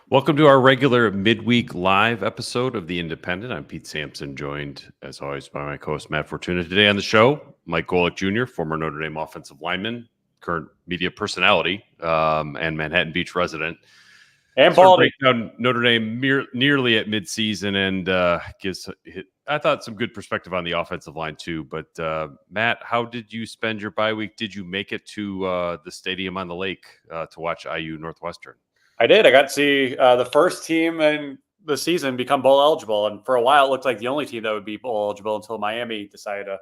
Welcome to our regular midweek live episode of The Independent. I'm Pete Sampson, joined as always by my co-host Matt Fortuna. Today on the show, Mike Golic Jr., former Notre Dame offensive lineman, current media personality, and Manhattan Beach resident. And Baldy. Break down Notre Dame nearly at midseason and gives, I thought, some good perspective on the offensive line too. But Matt, how did you spend your bye week? Did you make it to the stadium on the lake to watch IU Northwestern? I did. I got to see the first team in the season become bowl eligible. And for a while, it looked like the only team that would be bowl eligible until Miami decided to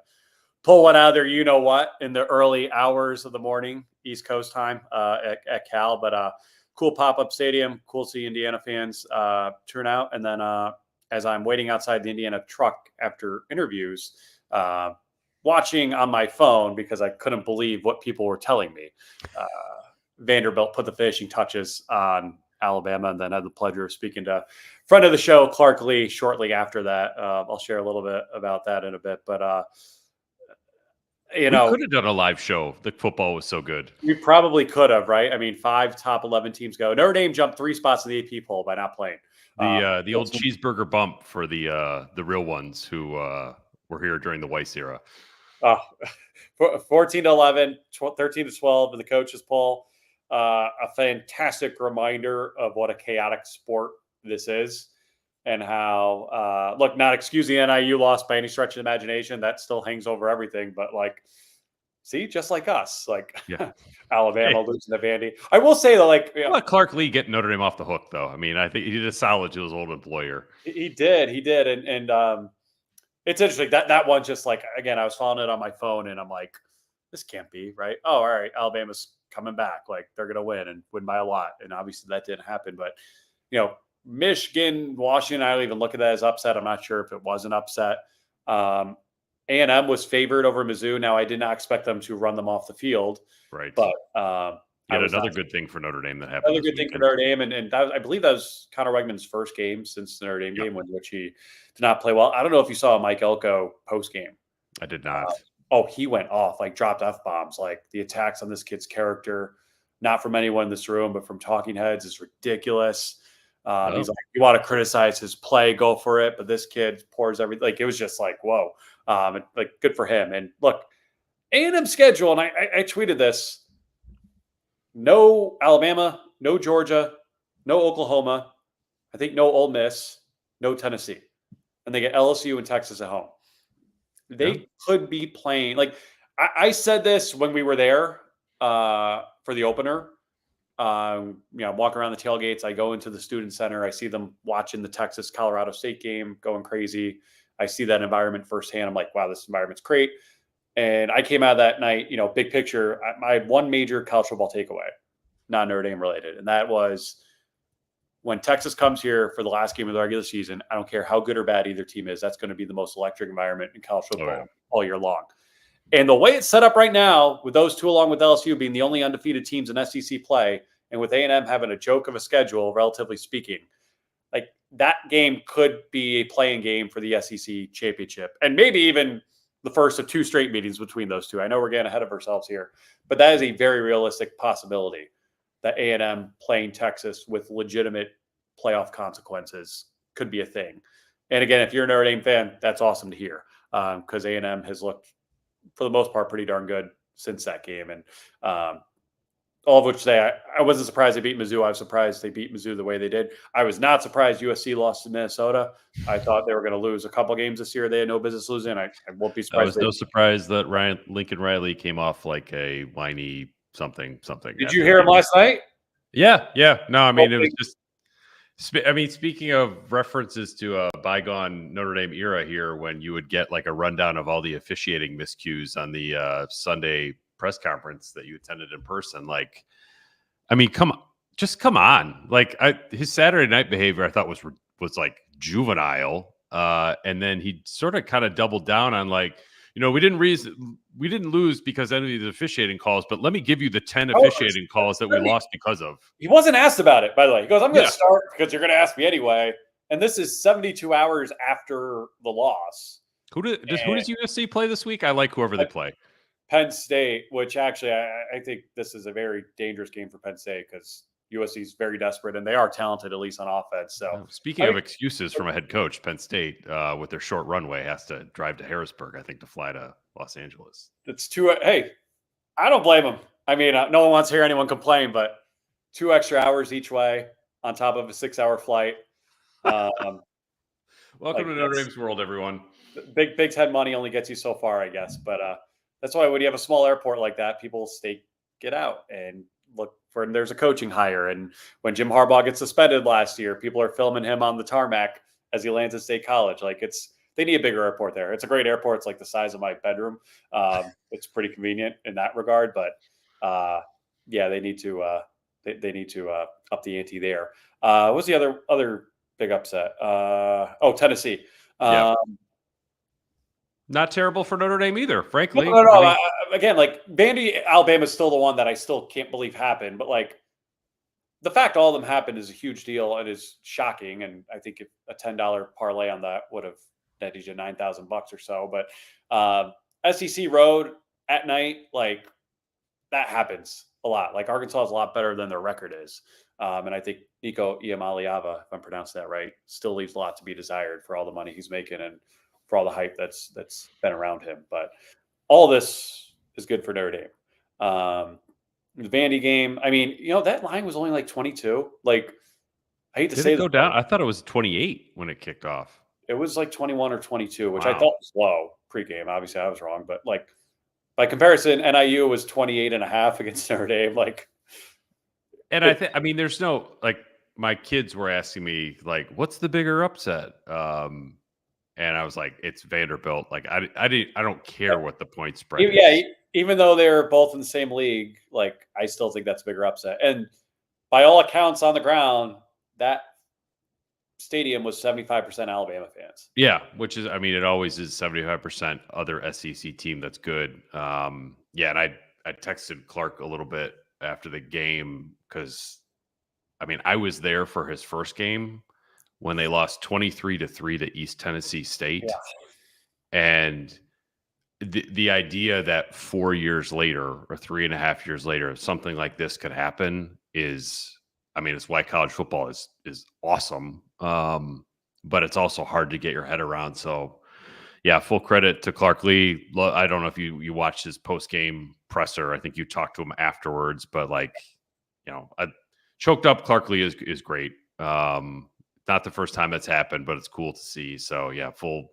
pull one out of their you-know-what in the early hours of the morning, East Coast time at Cal. But cool pop-up stadium, cool to see Indiana fans turn out. And then as I'm waiting outside the Indiana truck after interviews, watching on my phone because I couldn't believe what people were telling me. Vanderbilt put the finishing touches on Alabama, and then had the pleasure of speaking to friend of the show, Clark Lee, shortly after that. I'll share a little bit about that in a bit, but we could have done a live show. The football was so good. We probably could have, right? I mean, 5 top 11 teams go. Notre Dame jumped 3 spots in the AP poll by not playing. The old cheeseburger bump for the real ones who were here during the Weiss era. 14-11, 13-12 in the coaches poll. A fantastic reminder of what a chaotic sport this is and how, look, not excusing NIU loss by any stretch of imagination. That still hangs over everything. But, like, see, just like us, like Alabama losing to Vandy. I will say, though, like, let Clark Lee get Notre Dame off the hook, though. I mean, I think he did a solid to his old employer. He did. And it's interesting. That one just, like, again, I was following it on my phone, and I'm like, this can't be, right? Oh, all right, Alabama's coming back, like they're going to win and win by a lot. And obviously that didn't happen, but Michigan, Washington, I don't even look at that as upset. I'm not sure if it was an upset. A&M was favored over Mizzou. Now I did not expect them to run them off the field. Right. But another good thing for Notre Dame that happened. Another good thing for Notre Dame. And that was, I believe that was Connor Wegman's first game since the Notre Dame game, in which he did not play well. I don't know if you saw Mike Elko post game. I did not. He went off, like dropped F-bombs. Like the attacks on this kid's character, not from anyone in this room, but from talking heads, is ridiculous. He's like, you want to criticize his play, go for it. But this kid pours everything. Like, it was just like, whoa. Like, good for him. And look, A&M schedule, and I tweeted this, no Alabama, no Georgia, no Oklahoma, I think no Ole Miss, no Tennessee. And they get LSU and Texas at home. They could be playing, like, I said this when we were there for the opener. I'm walking around the tailgates. I go into the student center. I see them watching the Texas-Colorado State game, going crazy. I see that environment firsthand. I'm like, wow, this environment's great. And I came out of that night, big picture. I had one major college football takeaway, not Notre Dame related, and that was when Texas comes here for the last game of the regular season, I don't care how good or bad either team is, that's going to be the most electric environment in college football all year long. And the way it's set up right now, with those two along with LSU being the only undefeated teams in SEC play, and with A&M having a joke of a schedule, relatively speaking, like that game could be a playing game for the SEC championship. And maybe even the first of 2 straight meetings between those two. I know we're getting ahead of ourselves here, but that is a very realistic possibility that A&M playing Texas with legitimate playoff consequences could be a thing. And again, if you're a Notre Dame fan, that's awesome to hear because A&M has looked, for the most part, pretty darn good since that game. And all of which say I wasn't surprised they beat Mizzou. I was surprised they beat Mizzou the way they did. I was not surprised USC lost to Minnesota. I thought they were going to lose a couple games this year they had no business losing. I won't be surprised. I was no surprise that Lincoln Riley came off like a whiny something. Did you hear him last night? Yeah. No, I mean, it was just, speaking of references to a bygone Notre Dame era here, when you would get like a rundown of all the officiating miscues on the Sunday press conference that you attended in person. Like, I mean, come on. Like his Saturday night behavior, I thought was like juvenile. And then he sort of kind of doubled down on like, we didn't lose because of any of the officiating calls, but let me give you the 10 officiating calls that we lost because of. He wasn't asked about it, by the way. He goes, I'm going to start because you're going to ask me anyway. And this is 72 hours after the loss. Who does USC play this week? I like whoever they play. Penn State, which actually I think this is a very dangerous game for Penn State because USC is very desperate, and they are talented, at least on offense. So speaking of excuses from a head coach, Penn State, with their short runway, has to drive to Harrisburg, I think, to fly to Los Angeles. It's hey, I don't blame them. I mean, no one wants to hear anyone complain, but 2 extra hours each way on top of a 6-hour flight. Welcome to Notre Dame's world, everyone. Big Ten money only gets you so far, I guess. But that's why when you have a small airport like that, people get out and look for. And there's a coaching hire. And when Jim Harbaugh gets suspended last year, people are filming him on the tarmac as he lands at State College. Like they need a bigger airport there. It's a great airport. It's like the size of my bedroom. It's pretty convenient in that regard. But yeah, they need to up the ante there. What's the other big upset? Tennessee. Yeah. Not terrible for Notre Dame either, frankly. No. Again, like Vandy, Alabama is still the one that I still can't believe happened. But like the fact all of them happened is a huge deal and is shocking. And I think if a $10 parlay on that would have netted you $9,000 or so. But SEC road at night, like that happens a lot. Like Arkansas is a lot better than their record is. And I think Nico Iamaleava, if I'm pronouncing that right, still leaves a lot to be desired for all the money he's making and for all the hype that's been around him. But all this is good for Notre Dame. The Vandy game, I mean, that line was only like 22. Like, I hate to say it go down? I thought it was 28 when it kicked off. It was like 21 or 22, which I thought was low pregame. Obviously, I was wrong. But like by comparison, NIU was 28.5 against Notre Dame. Like, and I mean, there's no, like, my kids were asking me, like, what's the bigger upset? And I was like, it's Vanderbilt. Like, I don't care what the point spread is. Yeah, even though they're both in the same league, like, I still think that's a bigger upset. And by all accounts on the ground, that stadium was 75% Alabama fans. Yeah, which is, I mean, it always is 75% other SEC team that's good. Yeah, and I texted Clark a little bit after the game because, I mean, I was there for his first game when they lost 23-3 to East Tennessee State. Yeah. And the idea that 4 years later or 3.5 years later, something like this could happen is, I mean, it's why college football is awesome. But it's also hard to get your head around. So yeah, full credit to Clark Lee. I don't know if you watched his post-game presser. I think you talked to him afterwards, but like, choked up Clark Lee is great. Not the first time that's happened, but it's cool to see. So yeah, full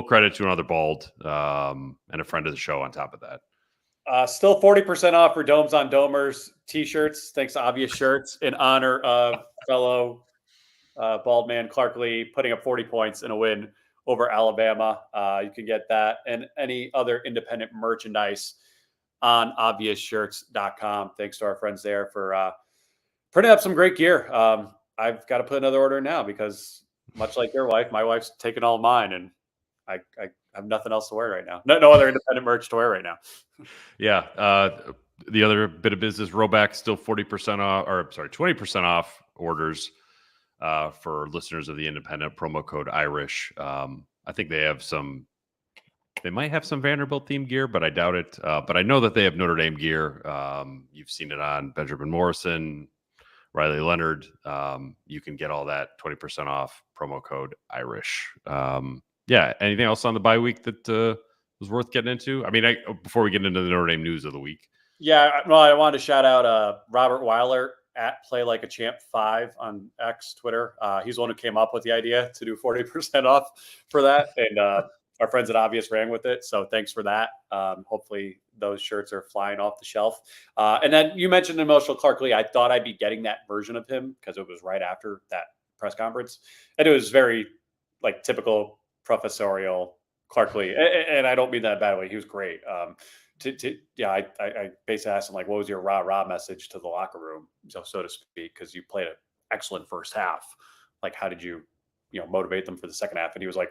credit to another bald and a friend of the show on top of that. Still 40% off for Domes on Domers t-shirts. Thanks to Obvious Shirts in honor of fellow bald man Clark Lee putting up 40 points in a win over Alabama. You can get that and any other independent merchandise on obviousshirts.com. Thanks to our friends there for printing up some great gear. I've got to put another order in now because much like your wife, my wife's taken all mine and I have nothing else to wear right now. No other independent merch to wear right now. Yeah. The other bit of business, Roback, still 40% off, or sorry, 20% off orders for listeners of the independent, promo code Irish. I think they might have some Vanderbilt themed gear, but I doubt it. But I know that they have Notre Dame gear. You've seen it on Benjamin Morrison, Riley Leonard. You can get all that 20% off, promo code Irish. Yeah. Anything else on the bye week that was worth getting into? I mean, before we get into the Notre Dame news of the week. Yeah, well, I wanted to shout out Robert Weiler at Play Like a Champ 5 on X Twitter. He's the one who came up with the idea to do 40% off for that, and our friends at Obvious ran with it. So thanks for that. Hopefully those shirts are flying off the shelf. And then you mentioned emotional Clark Lee. I thought I'd be getting that version of him because it was right after that press conference, and it was very like typical professorial Clark Lee, and I don't mean that in a bad way. He was great. I basically asked him like, what was your rah message to the locker room, so to speak, because you played an excellent first half. Like, how did you motivate them for the second half? And he was like,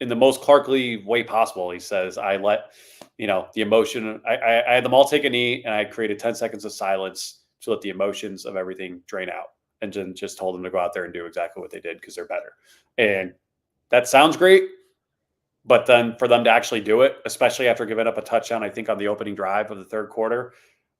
in the most Clark Lee way possible. He says, I let the emotion. I had them all take a knee, and I created 10 seconds of silence to let the emotions of everything drain out, and then just told them to go out there and do exactly what they did because they're better. And that sounds great. But then for them to actually do it, especially after giving up a touchdown, I think on the opening drive of the third quarter,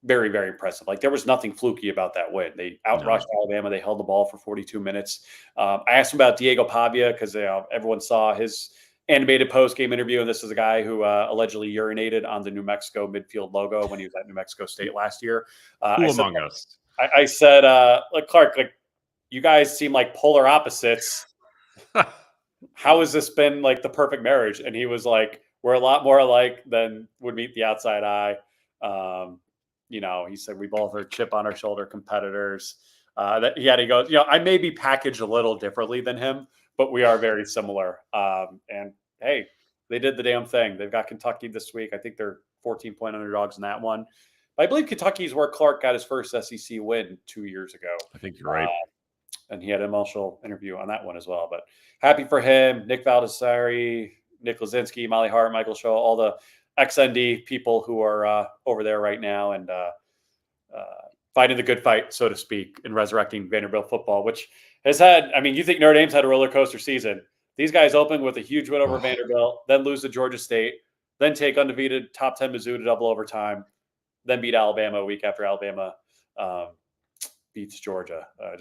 very, very impressive. Like, there was nothing fluky about that win. They outrushed Alabama. They held the ball for 42 minutes. I asked him about Diego Pavia because everyone saw his animated post-game interview, and this is a guy who allegedly urinated on the New Mexico midfield logo when he was at New Mexico State last year. Who among us? I said, look, Clark, like, you guys seem like polar opposites. How has this been like the perfect marriage? And he was like, we're a lot more alike than would meet the outside eye. He said we both are chip on our shoulder competitors. He goes, I may be packaged a little differently than him, but we are very similar. And hey, they did the damn thing. They've got Kentucky this week. I think they're 14-point underdogs in that one. But I believe Kentucky is where Clark got his first SEC win 2 years ago. I think you're right. And he had an emotional interview on that one as well. But happy for him, Nick Valdesari, Nick Lazinski, Molly Hart, Michael Shaw, all the XND people who are over there right now and fighting the good fight, so to speak, in resurrecting Vanderbilt football, which has had, you think Notre Dame's had a roller coaster season. These guys open with a huge win over Vanderbilt, then lose to Georgia State, then take undefeated top 10 Mizzou to double overtime, then beat Alabama a week after Alabama beats Georgia. I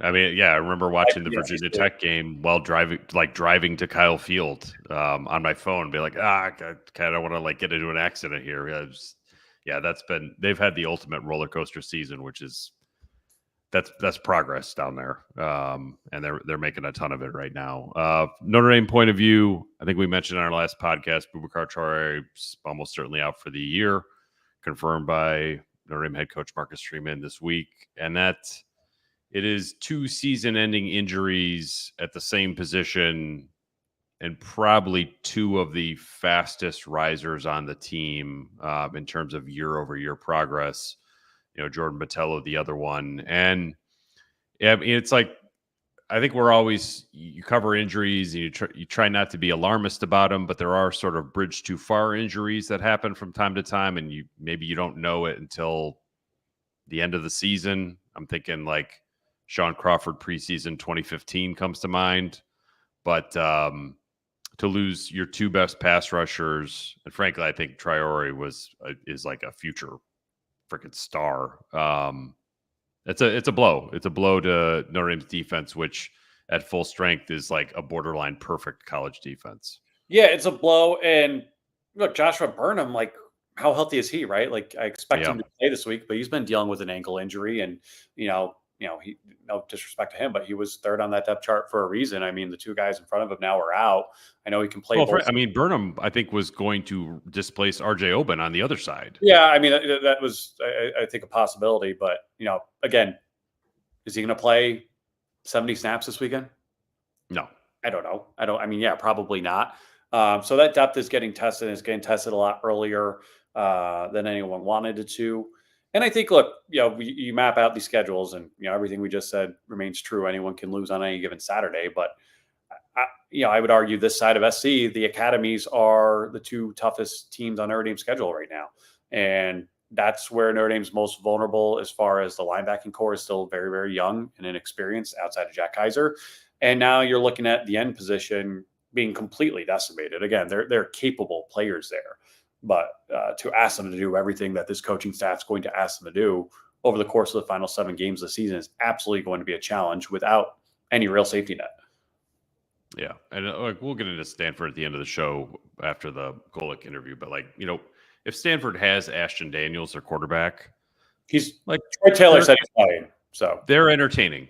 remember watching the Virginia Tech game while driving to Kyle Field on my phone, be like, I kind of want to get into an accident here. They've had the ultimate roller coaster season, which is that's progress down there, and they're making a ton of it right now. Notre Dame point of view, I think we mentioned in our last podcast, Boubacar Traore is almost certainly out for the year, confirmed by Notre Dame head coach Marcus Freeman this week, and that it is 2 season-ending injuries at the same position, and probably 2 of the fastest risers on the team in terms of year-over-year progress. Jordan Botelho, the other one, and it's like I think you cover injuries and you try not to be alarmist about them, but there are sort of bridge too far injuries that happen from time to time, and maybe you don't know it until the end of the season. I'm thinking like Sean Crawford preseason 2015 comes to mind, but to lose your 2 best pass rushers, and frankly, I think Traore is like a future freaking star. It's a blow. It's a blow to Notre Dame's defense, which at full strength is like a borderline perfect college defense. Yeah, it's a blow. And look, Joshua Burnham, like, how healthy is he, right? Like, I expect him to play this week, but he's been dealing with an ankle injury. And, he, no disrespect to him, but he was third on that depth chart for a reason. The 2 guys in front of him now are out. I know he can play. Burnham, I think, was going to displace RJ Oben on the other side. Yeah, that was, I think, a possibility. But, again, is he going to play 70 snaps this weekend? No. I don't know. Probably not. So that depth is getting tested. It's getting tested a lot earlier than anyone wanted it to. And I think, look, you map out these schedules and, everything we just said remains true. Anyone can lose on any given Saturday. But, I would argue this side of SC, the academies are the 2 toughest teams on Notre Dame's schedule right now. And that's where Notre Dame's most vulnerable as far as the linebacking core is still very, very young and inexperienced outside of Jack Kaiser. And now you're looking at the end position being completely decimated. Again, they're capable players there. But to ask them to do everything that this coaching staff is going to ask them to do over the course of the final 7 games of the season is absolutely going to be a challenge without any real safety net. Yeah, and we'll get into Stanford at the end of the show after the Golic interview. But if Stanford has Ashton Daniels, their quarterback, he's like Troy Taylor said he's playing, so they're entertaining.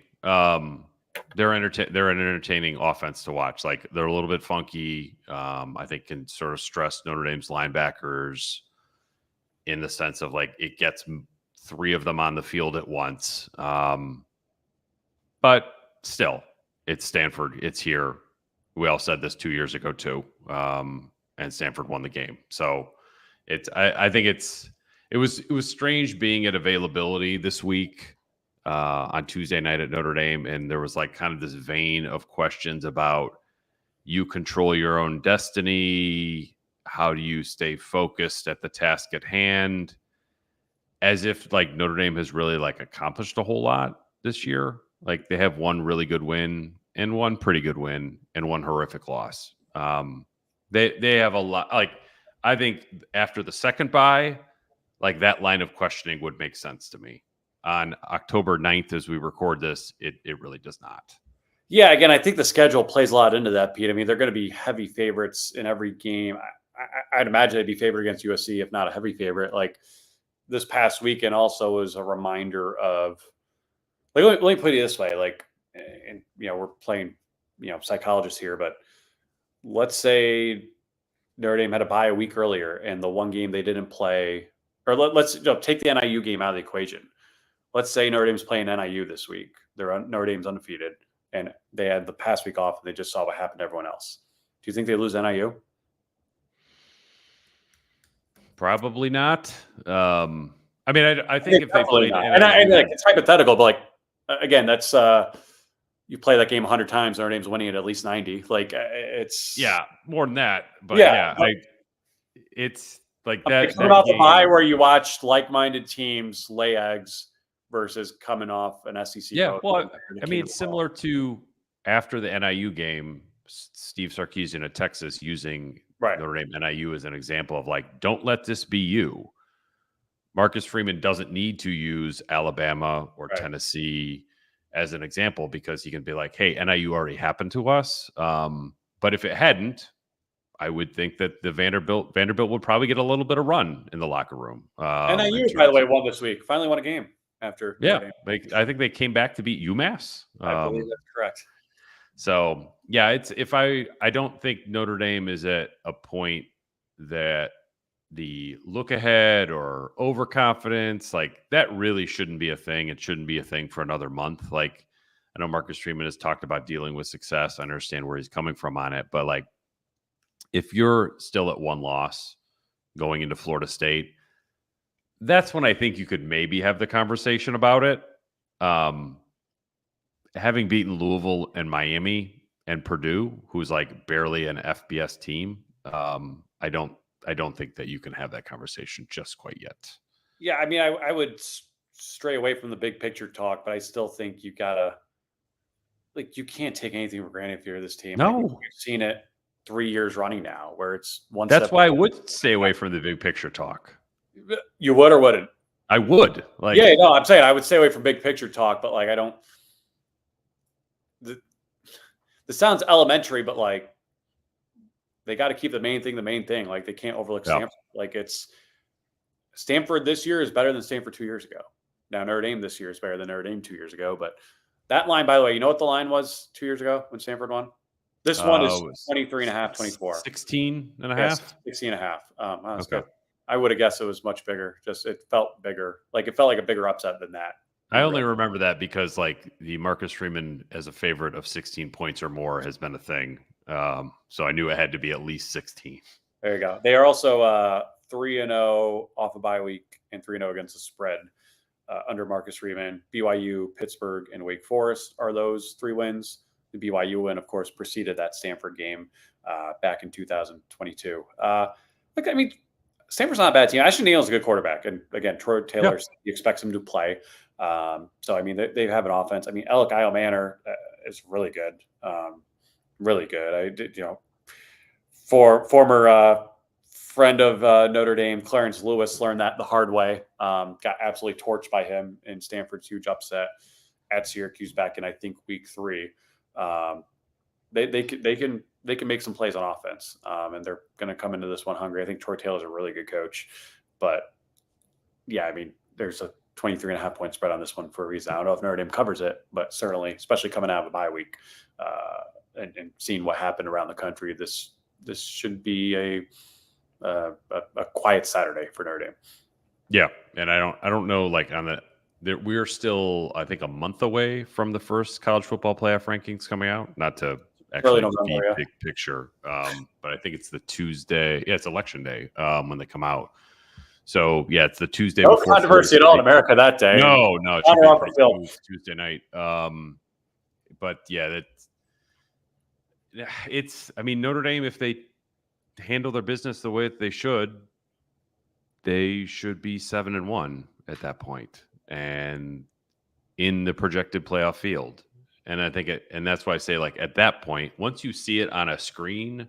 They're an entertaining offense to watch. Like, they're a little bit funky. I think can sort of stress Notre Dame's linebackers in the sense of it gets 3 of them on the field at once. But still, it's Stanford. It's here. We all said this 2 years ago too, and Stanford won the game. So I think it was strange being at availability this week. On Tuesday night at Notre Dame, and there was kind of this vein of questions about you control your own destiny. How do you stay focused at the task at hand? As if Notre Dame has really accomplished a whole lot this year. They have 1 really good win and 1 pretty good win and 1 horrific loss. They have a lot. I think after the second bye, like that line of questioning would make sense to me. On October 9th, as we record this, it really does not. Yeah, again, I think the schedule plays a lot into that, Pete. I mean, they're going to be heavy favorites in every game. I'd imagine they'd be favored against USC, if not a heavy favorite. Like this past weekend also was a reminder of, like, let me put it this way, like, and we're playing, psychologists here, but let's say Notre Dame had to bye a week earlier, and the one game they didn't play, or let's take the NIU game out of the equation. Let's say Notre Dame's playing NIU this week. Notre Dame's undefeated, and they had the past week off, and they just saw what happened to everyone else. Do you think they lose NIU? Probably not. I mean, I think if they played, and it's hypothetical, but like again, that's you play that game 100 times, Notre Dame's winning it at least 90. Like it's more than that, but it's like that. It's about the bye where you watched like-minded teams lay eggs versus coming off an SEC. Yeah, well, I mean, it's similar to after the NIU game, Steve Sarkisian at Texas using Notre Dame NIU as an example of like, don't let this be you. Marcus Freeman doesn't need to use Alabama or Tennessee as an example because he can be like, hey, NIU already happened to us. But if it hadn't, I would think that the Vanderbilt would probably get a little bit of run in the locker room. NIU, by the way, won this week. Finally won a game after. I think they came back to beat UMass. I believe that's correct. So I don't think Notre Dame is at a point that the look ahead or overconfidence, like that really shouldn't be a thing. It shouldn't be a thing for another month. Like I know Marcus Freeman has talked about dealing with success. I understand where he's coming from on it, but like if you're still at one loss going into Florida State, that's when I think you could maybe have the conversation about it. Having beaten Louisville and Miami and Purdue, who's like barely an FBS team, I don't think that you can have that conversation just quite yet. Yeah, I mean, I would stray away from the big picture talk, but I still think you gotta, like, you can't take anything for granted if you're this team. No, we've seen it 3 years running now, where it's one. That's why I would stay away from the big picture talk. You would or wouldn't? I would. Like, yeah, no, I'm saying I would stay away from big picture talk, but like I don't. This sounds elementary, but like they got to keep the main thing. Like they can't overlook Stanford. Like it's Stanford this year is better than Stanford 2 years ago. Now Notre Dame this year is better than Notre Dame 2 years ago. But that line, by the way, you know what the line was 2 years ago when Stanford won? This one is 23.5, 24. 16 and a yes, half? 16 and a half. That's okay. Good. I would have guessed it was much bigger. Just it felt bigger. Like it felt like a bigger upset than that. I only remember that because like the Marcus Freeman as a favorite of 16 points or more has been a thing. So I knew it had to be at least 16. There you go. They are also 3-0 off a bye week and 3-0 against the spread under Marcus Freeman. BYU, Pittsburgh, and Wake Forest are those 3 wins. The BYU win, of course, preceded that Stanford game back in 2022. Look, I mean, Stanford's not a bad team. Ashton Neal's a good quarterback. And again, Troy Taylor, he expects him to play. So, I mean, they have an offense. I mean, Kyle Manor is really good. Really good. I did, former friend of Notre Dame, Clarence Lewis, learned that the hard way. Got absolutely torched by him in Stanford's huge upset at Syracuse back in, I think, week 3. They can make some plays on offense, and they're going to come into this one hungry. I think Troy Taylor's a really good coach, but yeah, I mean, there's a 23.5 point spread on this one for a reason. I don't know if Notre Dame covers it, but certainly, especially coming out of a bye week and seeing what happened around the country, this should be a quiet Saturday for Notre Dame. Yeah, and I don't know, like on we're still, I think, a month away from the first college football playoff rankings coming out. Not to actually be big picture, but I think it's the Tuesday. Yeah, it's election day when they come out. So yeah, it's the Tuesday. No controversy at all in America that day. No, it should be Tuesday night. But yeah, it's. I mean, Notre Dame, if they handle their business the way that they should be 7-1 at that point, and in the projected playoff field. And I think and that's why I say, like, at that point, once you see it on a screen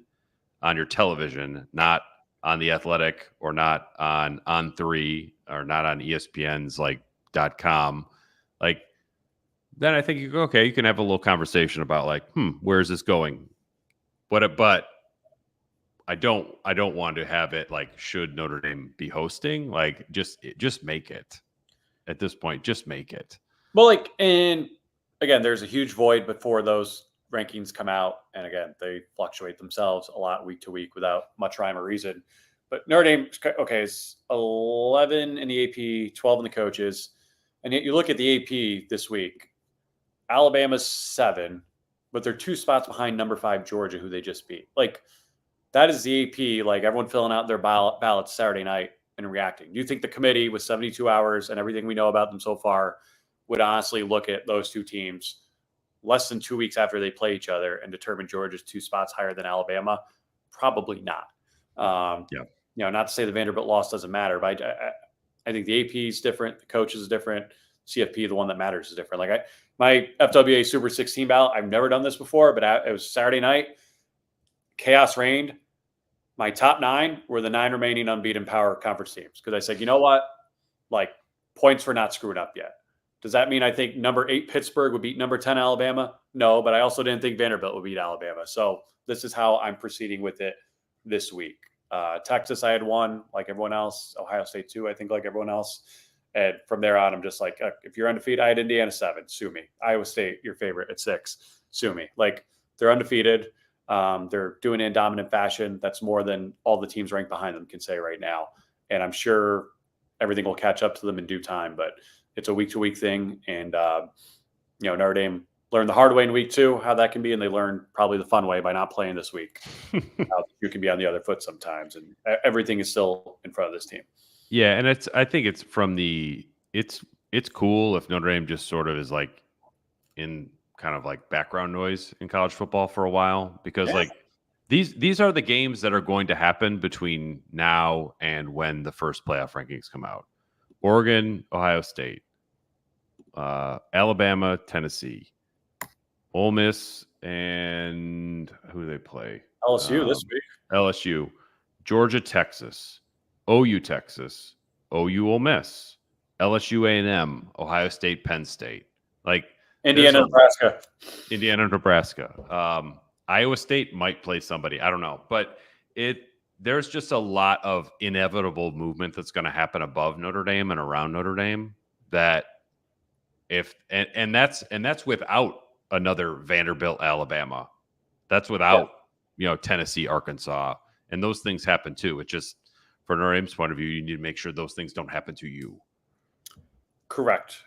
on your television, not on The Athletic or not on On3 or not on ESPN's .com, then I think you go, okay, you can have a little conversation about where is this going? But I don't want to have it should Notre Dame be hosting? Just make it. At this point, just make it. Well, and again, there's a huge void before those rankings come out. And again, they fluctuate themselves a lot week to week without much rhyme or reason. But Notre Dame, okay, is 11 in the AP, 12 in the coaches. And yet you look at the AP this week, Alabama's 7, but they're 2 spots behind number 5 Georgia, who they just beat. That is the AP, everyone filling out their ballots Saturday night and reacting. Do you think the committee with 72 hours and everything we know about them so far would honestly look at those two teams less than 2 weeks after they play each other and determine Georgia's 2 spots higher than Alabama? Probably not. Not to say the Vanderbilt loss doesn't matter, but I think the AP is different. The coach is different. CFP, the one that matters, is different. My FWA Super 16 ballot, I've never done this before, but it was Saturday night. Chaos reigned. My top 9 were the 9 remaining unbeaten power conference teams. Because I said, you know what? Points for not screwing up yet. Does that mean I think number 8 Pittsburgh would beat number 10 Alabama? No, but I also didn't think Vanderbilt would beat Alabama. So this is how I'm proceeding with it this week. Texas, I had 1 like everyone else. Ohio State 2, I think, like everyone else. And from there on, I'm just if you're undefeated, I had Indiana 7. Sue me. Iowa State, your favorite, at 6. Sue me. They're undefeated. They're doing it in dominant fashion. That's more than all the teams ranked behind them can say right now. And I'm sure everything will catch up to them in due time, but it's a week-to-week thing. And, Notre Dame learned the hard way in week 2, how that can be. And they learned probably the fun way by not playing this week. You can be on the other foot sometimes. And everything is still in front of this team. Yeah. And I think it's from it's cool if Notre Dame just sort of is in kind of background noise in college football for a while, because these are the games that are going to happen between now and when the first playoff rankings come out. Oregon, Ohio State, Alabama, Tennessee, Ole Miss, and who do they play? LSU this week. LSU, Georgia, Texas, OU, Texas, OU, Ole Miss, LSU, A&M, Ohio State, Penn State. Indiana, Nebraska. Indiana, Nebraska. Iowa State might play somebody. I don't know. But there's just a lot of inevitable movement that's going to happen above Notre Dame and around Notre Dame that that's without another Vanderbilt, Alabama. That's without, Tennessee, Arkansas. And those things happen too. It's just, for Notre Dame's point of view, you need to make sure those things don't happen to you. Correct.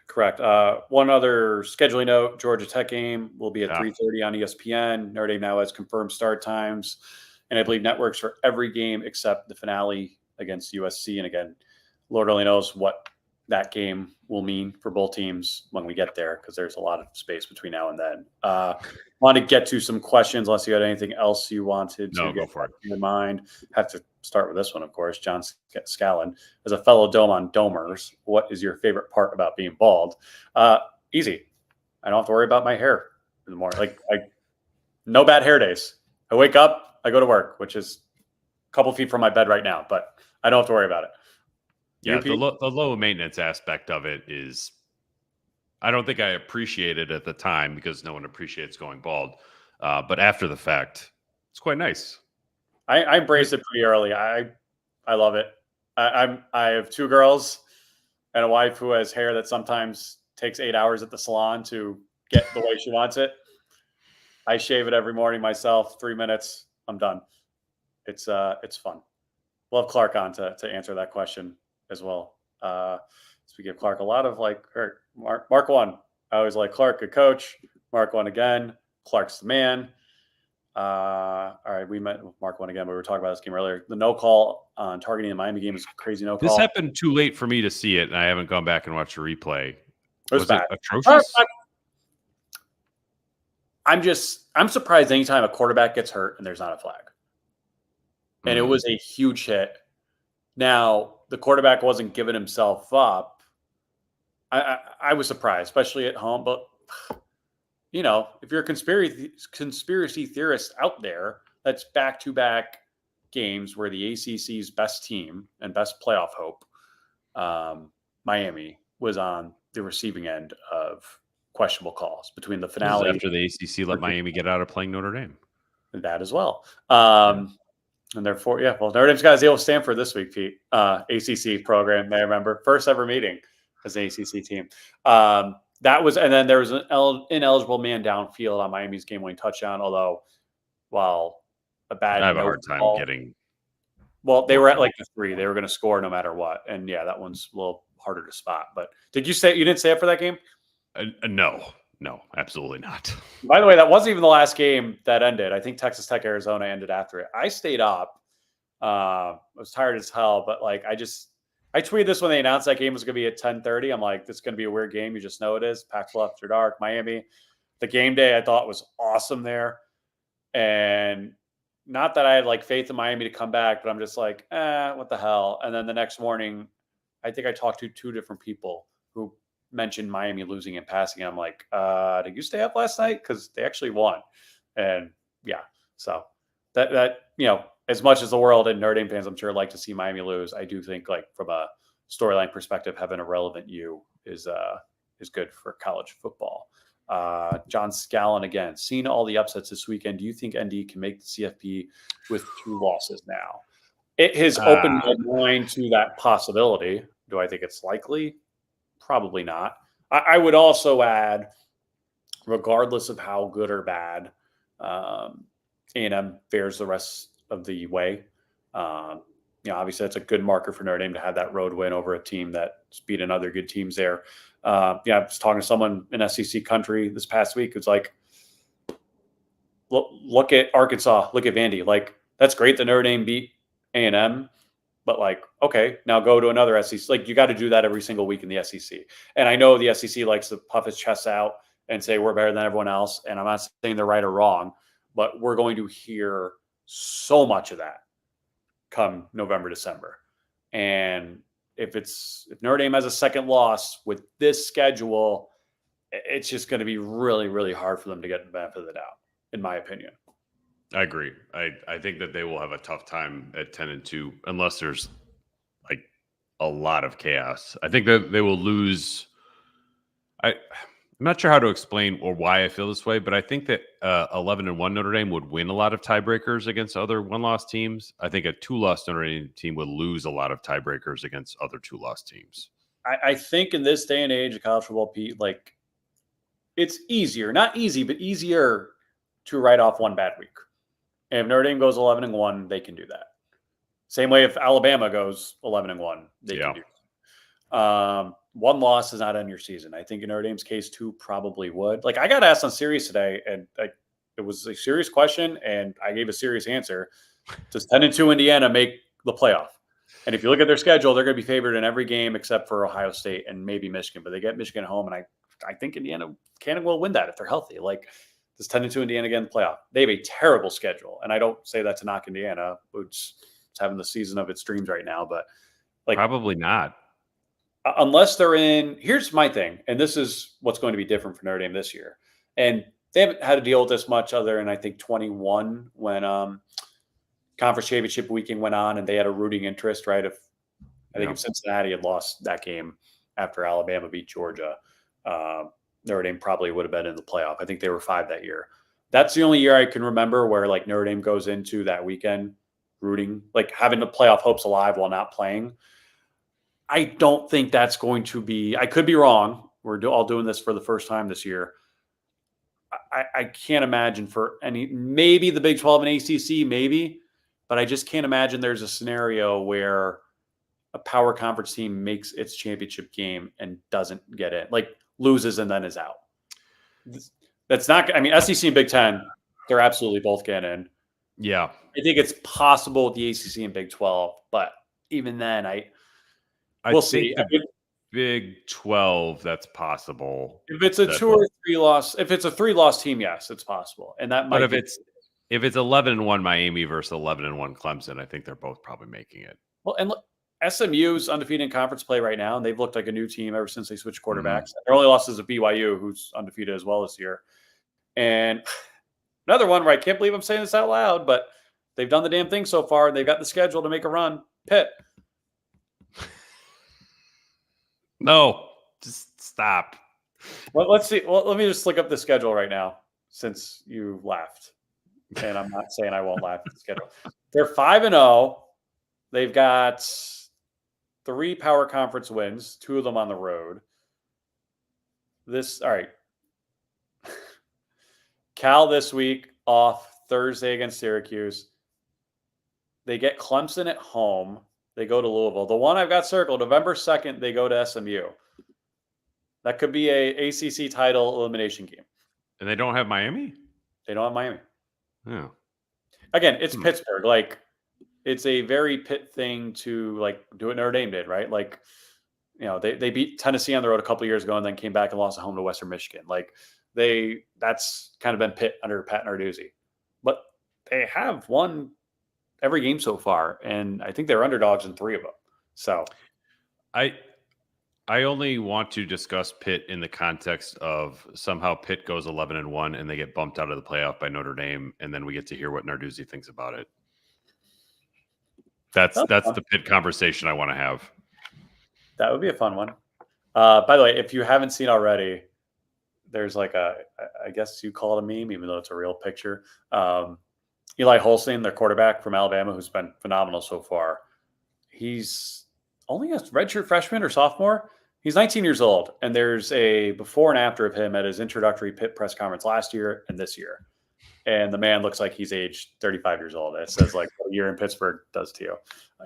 One other scheduling note: Georgia Tech game will be at 3:30 on ESPN. Notre Dame now has confirmed start times, and I believe networks for every game except the finale against USC. And again, Lord only knows what that game will mean for both teams when we get there, because there's a lot of space between now and then. Want to get to some questions, unless you had anything else you wanted to get in mind. Have to start with this one, of course. John Scallon, as a fellow Dome on Domers, what is your favorite part about being bald? Easy. I don't have to worry about my hair in the morning. No bad hair days. I wake up, I go to work, which is a couple feet from my bed right now, but I don't have to worry about it. Yeah, the low maintenance aspect of it is, I don't think I appreciate it at the time, because no one appreciates going bald. But after the fact, it's quite nice. I embraced it pretty early. I love it. I have 2 girls and a wife who has hair that sometimes takes 8 hours at the salon to get the way she wants it. I shave it every morning myself, 3 minutes, I'm done. It's fun. We'll have Clark on to answer that question as well. So we give Clark a lot of Mark 1. I always like Clark, good coach. Mark 1 again. Clark's the man. All right, we met with Mark 1 again, but we were talking about this game earlier. The no call on targeting the Miami game is crazy no call. This happened too late for me to see it, and I haven't gone back and watched the replay. Was it atrocious? I'm surprised anytime a quarterback gets hurt and there's not a flag. And it was a huge hit. Now, the quarterback wasn't giving himself up. I was surprised, especially at home. But, if you're a conspiracy theorist out there, that's back-to-back games where the ACC's best team and best playoff hope, Miami, was on the receiving end of questionable calls between the finale. After the ACC let Miami get out of playing Notre Dame. That as well. And therefore, Notre Dame's got to deal with Stanford this week, Pete. ACC program, I remember. First ever meeting as an ACC team. That was, and then there was an ineligible man downfield on Miami's game-winning touchdown, although, while a bad I have a hard time getting. Well, they were at like the 3. They were going to score no matter what. And yeah, that one's a little harder to spot. But you didn't stay up for that game? No, absolutely not. By the way, that wasn't even the last game that ended. I think Texas Tech Arizona ended after it. I stayed up. I was tired as hell, but like I tweeted this when they announced that game was going to be at 10:30. I'm like, this is going to be a weird game. You just know it is. Pac-12 after dark, Miami. The game day I thought was awesome there. And not that I had like faith in Miami to come back, but I'm just like, what the hell? And then the next morning, I think I talked to 2 different people who mentioned Miami losing and passing. I'm like, did you stay up last night? Because they actually won. And yeah, so that as much as the world and Notre Dame fans, I'm sure, like to see Miami lose, I do think, like, from a storyline perspective, having a relevant U is good for college football. John Scallon again, seeing all the upsets this weekend, do you think ND can make the CFP with 2 losses now? It has opened my mind to that possibility. Do I think it's likely? Probably not. I would also add, regardless of how good or bad A&M fares the rest of the way, obviously that's a good marker for Notre Dame to have that road win over a team that's beaten other good teams there. I was talking to someone in SEC country this past week who's like, look at Arkansas, look at Vandy. Like, that's great that Notre Dame beat A&M, but like, okay, now go to another SEC. Like, you got to do that every single week in the SEC. And I know the SEC likes to puff its chest out and say we're better than everyone else. And I'm not saying they're right or wrong, but we're going to hear so much of that come November, December. And if Notre Dame has a second loss with this schedule, it's just going to be really, really hard for them to get the benefit of the doubt, in my opinion. I agree. I think that they will have a tough time at 10-2 unless there's like a lot of chaos. I think that they will lose. I'm not sure how to explain or why I feel this way, but I think that 11-1 Notre Dame would win a lot of tiebreakers against other 1-loss teams. I think a 2-loss Notre Dame team would lose a lot of tiebreakers against other 2-loss teams. I think in this day and age of college football, Pete, like, it's easier, not easy, but easier to write off one bad week. And if Notre Dame goes 11-1, they can do that. Same way if Alabama goes 11-1, they can do that. 1 loss is not on your season. I think in Notre Dame's case, 2 probably would. Like, I got asked on Sirius today, and it was a serious question, and I gave a serious answer. Does 10-2 Indiana make the playoff? And if you look at their schedule, they're going to be favored in every game except for Ohio State and maybe Michigan. But they get Michigan at home, and I think Indiana can and will win that if they're healthy. Like, does 10-2 Indiana get in the playoff? They have a terrible schedule, and I don't say that to knock Indiana, which is having the season of its dreams right now. But like, probably not. Unless they're in, here's my thing, and this is what's going to be different for Notre Dame this year. And they haven't had to deal with this much other than, I think, 21 when conference championship weekend went on and they had a rooting interest, right? If Cincinnati had lost that game after Alabama beat Georgia, Notre Dame probably would have been in the playoff. I think they were 5 that year. That's the only year I can remember where like Notre Dame goes into that weekend rooting, like having the playoff hopes alive while not playing. I don't think that's going to be, I could be wrong. We're all doing this for the first time this year. I can't imagine for maybe the Big 12 and ACC, maybe, but I just can't imagine there's a scenario where a power conference team makes its championship game and doesn't get in, like loses and then is out. That's not, I mean, SEC and Big 10, they're absolutely both getting in. Yeah. I think it's possible with the ACC and Big 12, but even then, we'll see. Big 12, that's possible. If it's a 2 or 3 loss, if it's a 3-loss team, yes, it's possible. And that might. But if it's 11-1 Miami versus 11-1 Clemson, I think they're both probably making it. Well, and look, SMU's undefeated in conference play right now, and they've looked like a new team ever since they switched quarterbacks. Their only loss is a BYU, who's undefeated as well this year. And another one where I can't believe I'm saying this out loud, but They've done the damn thing so far. They've got the schedule to make a run. Pitt. No, just stop. Well, let's see. Well, let me just look up the schedule right now since you laughed. And I'm not saying I won't laugh at the schedule. They're 5-0. They've got 3 power conference wins, 2 of them on the road. All right. Cal this week off Thursday against Syracuse. They get Clemson at home. They go to Louisville. The one I've got circled, November 2nd, they go to SMU. That could be a ACC title elimination game. And they don't have Miami? They don't have Miami. Yeah. Again, it's Pittsburgh. Like, it's a very Pitt thing to like do what Notre Dame did, right? Like, they beat Tennessee on the road a couple of years ago and then came back and lost at home to Western Michigan. Like, that's kind of been Pitt under Pat Narduzzi. But they have won every game so far, and I think they're underdogs in 3 of them. So I only want to discuss Pitt in the context of somehow Pitt goes 11-1 and they get bumped out of the playoff by Notre Dame, and then we get to hear what Narduzzi thinks about it. That's the Pitt conversation I want to have. That would be a fun one. By the way, if you haven't seen already, there's like I guess you call it a meme, even though it's a real picture. Eli Holstein, their quarterback from Alabama, who's been phenomenal so far. He's only a redshirt freshman or sophomore. He's 19 years old, and there's a before and after of him at his introductory Pitt press conference last year and this year. And the man looks like he's aged 35 years old. It says like what a year in Pittsburgh does to you.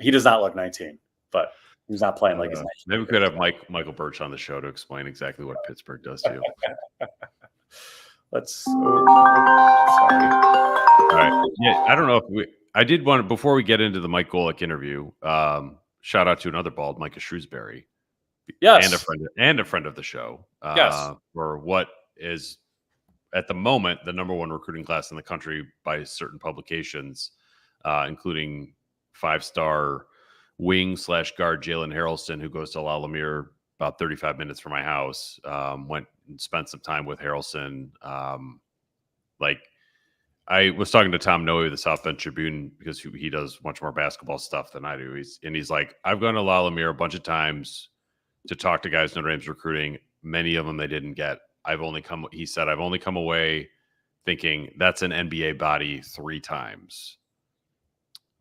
He does not look 19, but he's not playing like he's 19. Maybe we could have Michael Birch on the show to explain exactly what Pittsburgh does to you. Sorry. All right. Yeah, I don't know if I did want to, before we get into the Mike Golic interview, shout out to another bald, Micah Shrewsbury. Yes. And a friend of the show. Yes. For what is at the moment the number 1 recruiting class in the country by certain publications, including 5-star wing / guard Jalen Harrelson, who goes to La Lumiere about 35 minutes from my house. Went and spent some time with Harrelson. I was talking to Tom Noe of the South Bend Tribune because he does much more basketball stuff than I do. He's like, I've gone to La Lumiere a bunch of times to talk to guys Notre Dame's recruiting. Many of them they didn't get. He said, I've only come away thinking that's an NBA body 3 times.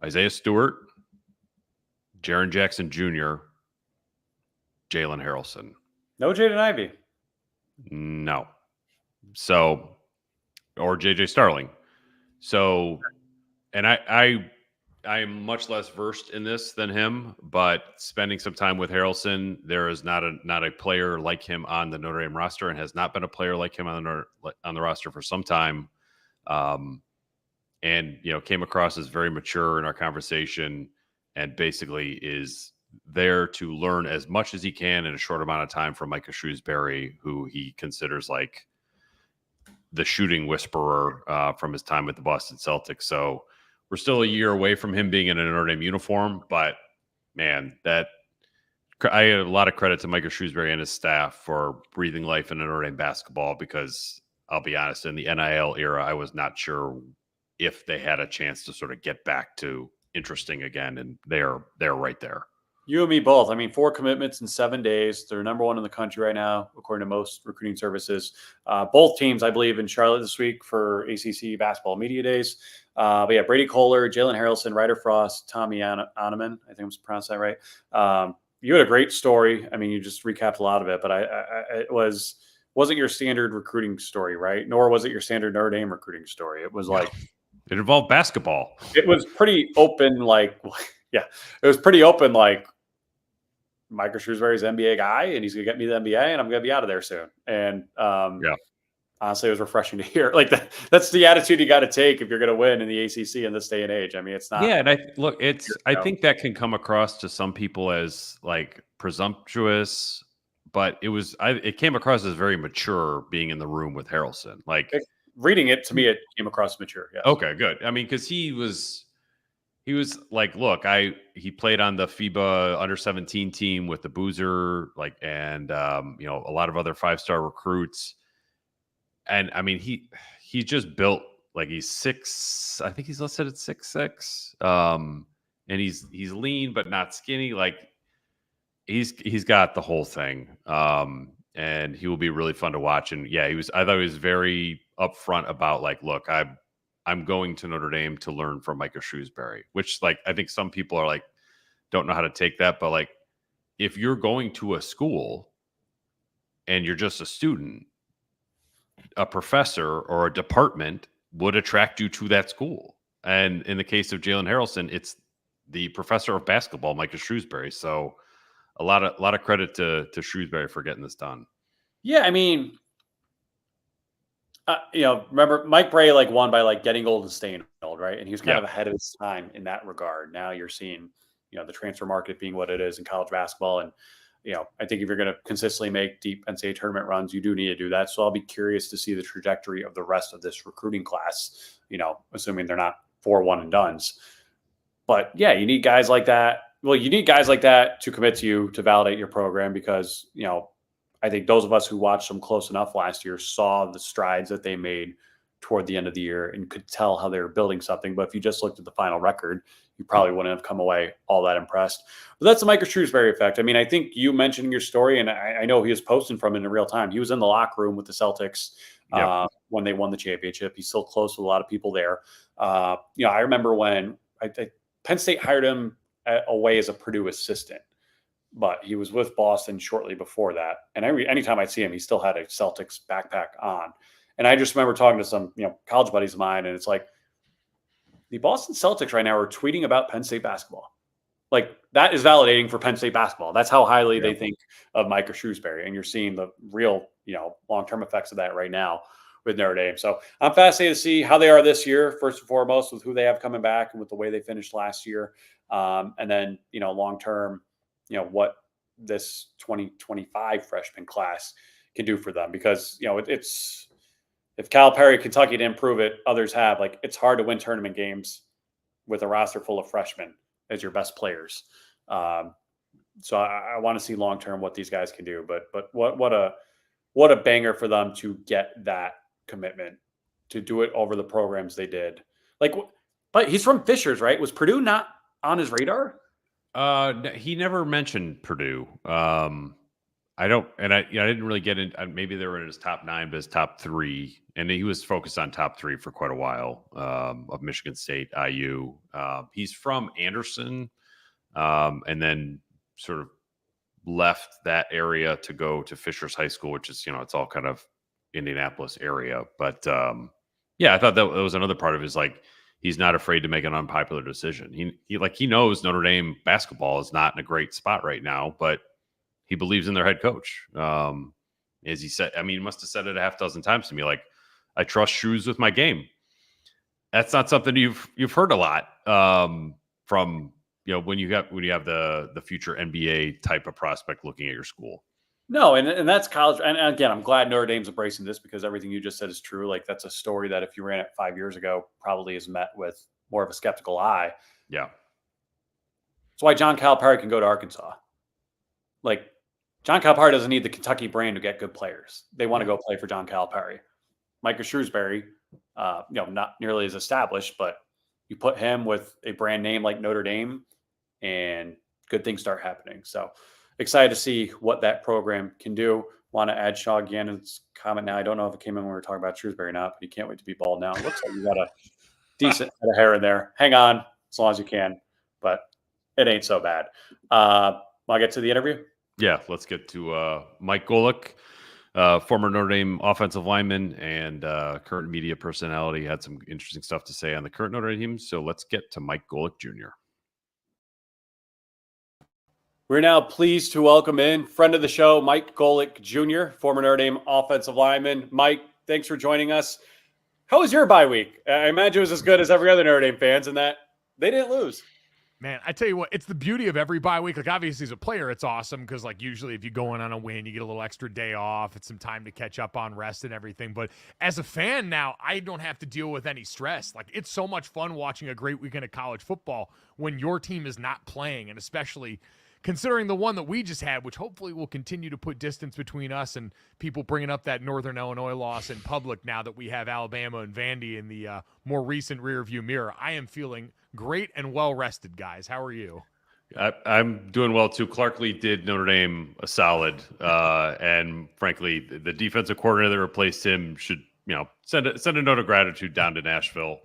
Isaiah Stewart, Jaren Jackson Jr., Jalen Harrelson. No Jaden Ivey. No. So, or JJ Starling. So, and I'm much less versed in this than him, but spending some time with Harrelson, there is not a player like him on the Notre Dame roster, and has not been a player like him on the roster for some time. And came across as very mature in our conversation, and basically is there to learn as much as he can in a short amount of time from Micah Shrewsbury, who he considers like the shooting whisperer from his time with the Boston Celtics. So we're still a year away from him being in a Notre Dame uniform, but man, I had a lot of credit to Micah Shrewsbury and his staff for breathing life into Notre Dame basketball, because I'll be honest, in the NIL era, I was not sure if they had a chance to sort of get back to interesting again, and they're right there. You and me both. I mean, 4 commitments in 7 days. They're number 1 in the country right now, according to most recruiting services. Both teams, I believe, in Charlotte this week for ACC basketball media days. But yeah, Brady Kohler, Jalen Harrelson, Ryder Frost, Tommy Oneman. I think I'm pronouncing that right. You had a great story. I mean, you just recapped a lot of it, but it wasn't your standard recruiting story, right? Nor was it your standard Notre Dame recruiting story. It was like it involved basketball. It was pretty open, it was pretty open, like Micah Shrewsbury's an NBA guy, and he's going to get me the NBA, and I'm going to be out of there soon. And honestly, it was refreshing to hear. Like that's the attitude you got to take if you're going to win in the ACC in this day and age. I mean, it's not. Yeah, and I think that can come across to some people as like presumptuous, but it came across as very mature being in the room with Harrelson. Like reading it to me, it came across mature. Yes. Okay, good. I mean, because he was like, look, he played on the FIBA under-17 team with the Boozer, and a lot of other 5-star recruits. And I mean, he just built Like he's 6, I think he's listed at 6'6". And he's lean but not skinny. Like he's got the whole thing. And he will be really fun to watch. And yeah, I thought he was very upfront about like, look, I'm going to Notre Dame to learn from Micah Shrewsbury, which like I think some people are like don't know how to take that, but like if you're going to a school and you're just a student, a professor or a department would attract you to that school. And in the case of Jalen Harrelson, it's the professor of basketball, Micah Shrewsbury. So a lot of credit to Shrewsbury for getting this done. Yeah, I mean, remember Mike Bray like won by like getting old and staying old, right? And he was kind of ahead of his time in that regard. Now you're seeing, the transfer market being what it is in college basketball. And, I think if you're going to consistently make deep NCAA tournament runs, you do need to do that. So I'll be curious to see the trajectory of the rest of this recruiting class, assuming they're not 4 one and dones. But yeah, you need guys like that. Well, you need guys like that to commit to you to validate your program because, I think those of us who watched them close enough last year saw the strides that they made toward the end of the year and could tell how they were building something. But if you just looked at the final record, you probably wouldn't have come away all that impressed. But that's the Micah Shrewsbury effect. I mean, I think you mentioned your story, and I know he was posting from it in real time. He was in the locker room with the Celtics when they won the championship. He's still close with a lot of people there. I remember when Penn State hired him away as a Purdue assistant. But he was with Boston shortly before that. And anytime I see him, he still had a Celtics backpack on. And I just remember talking to some, college buddies of mine, and it's like the Boston Celtics right now are tweeting about Penn State basketball. Like that is validating for Penn State basketball. That's how highly they think of Micah Shrewsbury. And you're seeing the real, long-term effects of that right now with Notre Dame. So I'm fascinated to see how they are this year, first and foremost, with who they have coming back and with the way they finished last year. And then, long-term, what this 2025 freshman class can do for them. Because, it's if Calipari, Kentucky didn't prove it, others have. Like, it's hard to win tournament games with a roster full of freshmen as your best players. So I want to see long-term what these guys can do. But what a banger for them to get that commitment, to do it over the programs they did. Like, but he's from Fishers, right? Was Purdue not on his radar? He never mentioned Purdue. I didn't really get in. Maybe they were in his top 9, but his top 3, and he was focused on top 3 for quite a while. Of Michigan State, IU. He's from Anderson, and then sort of left that area to go to Fishers High School, which is it's all kind of Indianapolis area. But I thought that was another part of his like. He's not afraid to make an unpopular decision. He knows Notre Dame basketball is not in a great spot right now, but he believes in their head coach. As he said, he must have said it a half dozen times to me, like, I trust Shrews with my game. That's not something you've heard a lot from when you have the future NBA type of prospect looking at your school. No, and that's college. And again, I'm glad Notre Dame's embracing this because everything you just said is true. Like that's a story that if you ran it 5 years ago, probably is met with more of a skeptical eye. Yeah. That's why John Calipari can go to Arkansas. Like John Calipari doesn't need the Kentucky brand to get good players. They want to go play for John Calipari. Micah Shrewsbury, not nearly as established, but you put him with a brand name like Notre Dame and good things start happening. So excited to see what that program can do. Want to add Shaw Gannon's comment now. I don't know if it came in when we were talking about Shrewsbury or not, but he can't wait to be bald now. It looks like you got a decent head of hair in there. Hang on as long as you can, but it ain't so bad. Want to get to the interview? Yeah, let's get to Mike Golic, former Notre Dame offensive lineman and current media personality. Had some interesting stuff to say on the current Notre Dame team. So let's get to Mike Golic Jr. We're now pleased to welcome in friend of the show, Mike Golic Jr., former Notre Dame offensive lineman. Mike, thanks for joining us. How was your bye week? I imagine it was as good as every other Notre Dame fans in that they didn't lose. Man, I tell you what, it's the beauty of every bye week. Like, obviously, as a player, it's awesome because, like, usually if you go in on a win, you get a little extra day off. It's some time to catch up on rest and everything. But as a fan now, I don't have to deal with any stress. Like, it's so much fun watching a great weekend of college football when your team is not playing, and especially considering the one that we just had, which hopefully will continue to put distance between us and people bringing up that Northern Illinois loss in public now that we have Alabama and Vandy in the more recent rearview mirror, I am feeling great and well-rested, guys. How are you? I'm doing well too. Clark Lee did Notre Dame a solid, and frankly, the defensive coordinator that replaced him should, send a note of gratitude down to Nashville.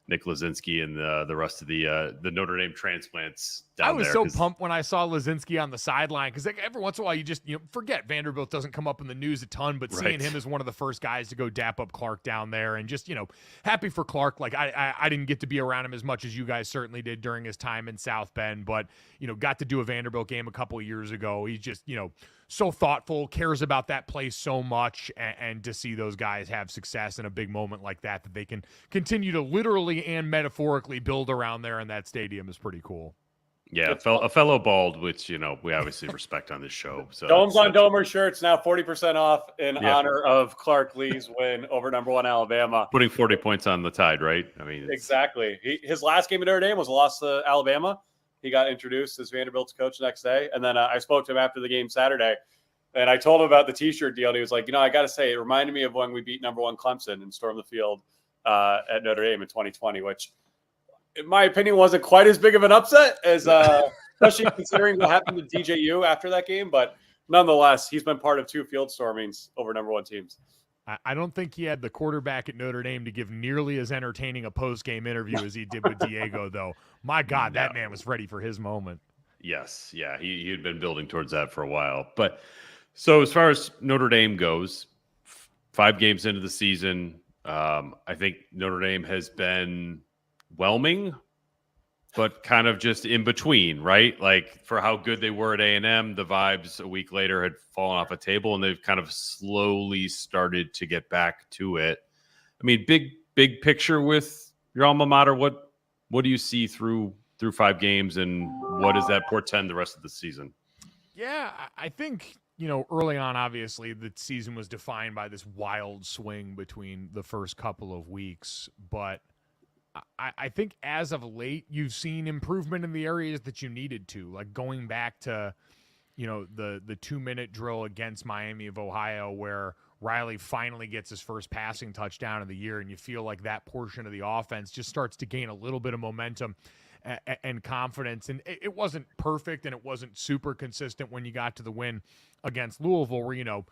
Nick Lazinski and the rest of the Notre Dame transplants down there. I was so pumped when I saw Lazinski on the sideline because every once in a while you just forget Vanderbilt doesn't come up in the news a ton, but seeing him as one of the first guys to go dap up Clark down there and just happy for Clark. Like I didn't get to be around him as much as you guys certainly did during his time in South Bend, but got to do a Vanderbilt game a couple of years ago. He's just so thoughtful, cares about that place so much, and to see those guys have success in a big moment like that they can continue to literally and metaphorically build around there in that stadium is pretty cool. Yeah, a fellow bald, which we obviously respect on this show. So Domes on Domer shirts now 40% off in honor of Clark Lee's win over #1 Alabama. Putting 40 points on the Tide, right? I mean, exactly. His last game at Notre Dame was a loss to Alabama. He got introduced as Vanderbilt's coach the next day. And then I spoke to him after the game Saturday, and I told him about the T-shirt deal. And he was like, I got to say, it reminded me of when we beat #1 Clemson and stormed the field at Notre Dame in 2020, which, in my opinion, wasn't quite as big of an upset as especially considering what happened to DJU after that game. But nonetheless, he's been part of 2 field stormings over #1 teams. I don't think he had the quarterback at Notre Dame to give nearly as entertaining a post-game interview as he did with Diego, though. My God, that man was ready for his moment. Yes, yeah, he had been building towards that for a while. But so as far as Notre Dame goes, 5 games into the season, I think Notre Dame has been whelming, but kind of just in between, right? Like for how good they were at A&M, the vibes a week later had fallen off a table, and they've kind of slowly started to get back to it. I mean, big picture with your alma mater. What do you see through 5 games, and what does that portend the rest of the season? Yeah, I think early on, obviously, the season was defined by this wild swing between the first couple of weeks, but I think as of late, you've seen improvement in the areas that you needed to, like going back to, the 2-minute drill against Miami of Ohio, where Riley finally gets his first passing touchdown of the year, and you feel like that portion of the offense just starts to gain a little bit of momentum and confidence. And it wasn't perfect, and it wasn't super consistent when you got to the win against Louisville, where,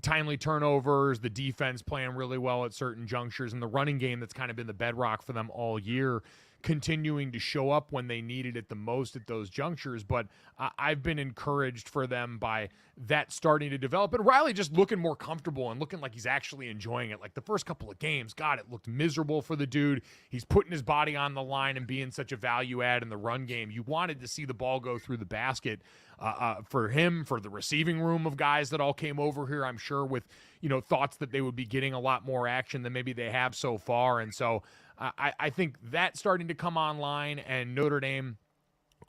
timely turnovers, the defense playing really well at certain junctures, and the running game that's kind of been the bedrock for them all year continuing to show up when they needed it the most at those junctures. But I've been encouraged for them by that starting to develop. And Riley just looking more comfortable and looking like he's actually enjoying it. Like the first couple of games, God, it looked miserable for the dude. He's putting his body on the line and being such a value add in the run game. You wanted to see the ball go through the basket for him, for the receiving room of guys that all came over here, I'm sure, with, thoughts that they would be getting a lot more action than maybe they have so far. And so I think that's starting to come online, and Notre Dame,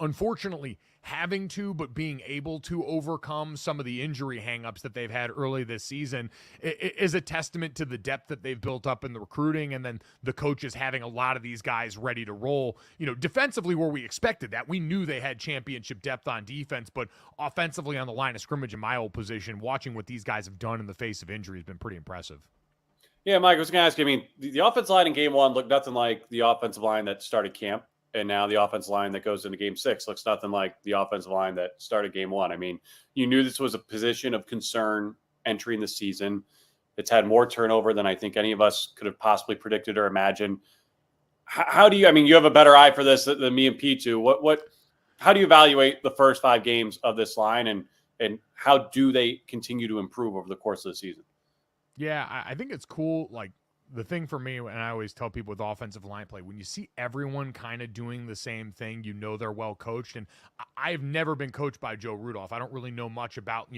unfortunately, having to, but being able to overcome some of the injury hangups that they've had early this season is a testament to the depth that they've built up in the recruiting, and then the coaches having a lot of these guys ready to roll. Defensively, where we expected that. We knew they had championship depth on defense, but offensively on the line of scrimmage in my old position, watching what these guys have done in the face of injury has been pretty impressive. Yeah, Mike, I was going to ask you, the offensive line in game 1 looked nothing like the offensive line that started camp. And now the offensive line that goes into game 6 looks nothing like the offensive line that started game 1. You knew this was a position of concern entering the season. It's had more turnover than I think any of us could have possibly predicted or imagined. How do you, you have a better eye for this than me and P2. How do you evaluate the first 5 games of this line, and how do they continue to improve over the course of the season? Yeah, I think it's cool. Like, the thing for me, and I always tell people with offensive line play, when you see everyone kind of doing the same thing, they're well coached. And I've never been coached by Joe Rudolph. I don't really know much about,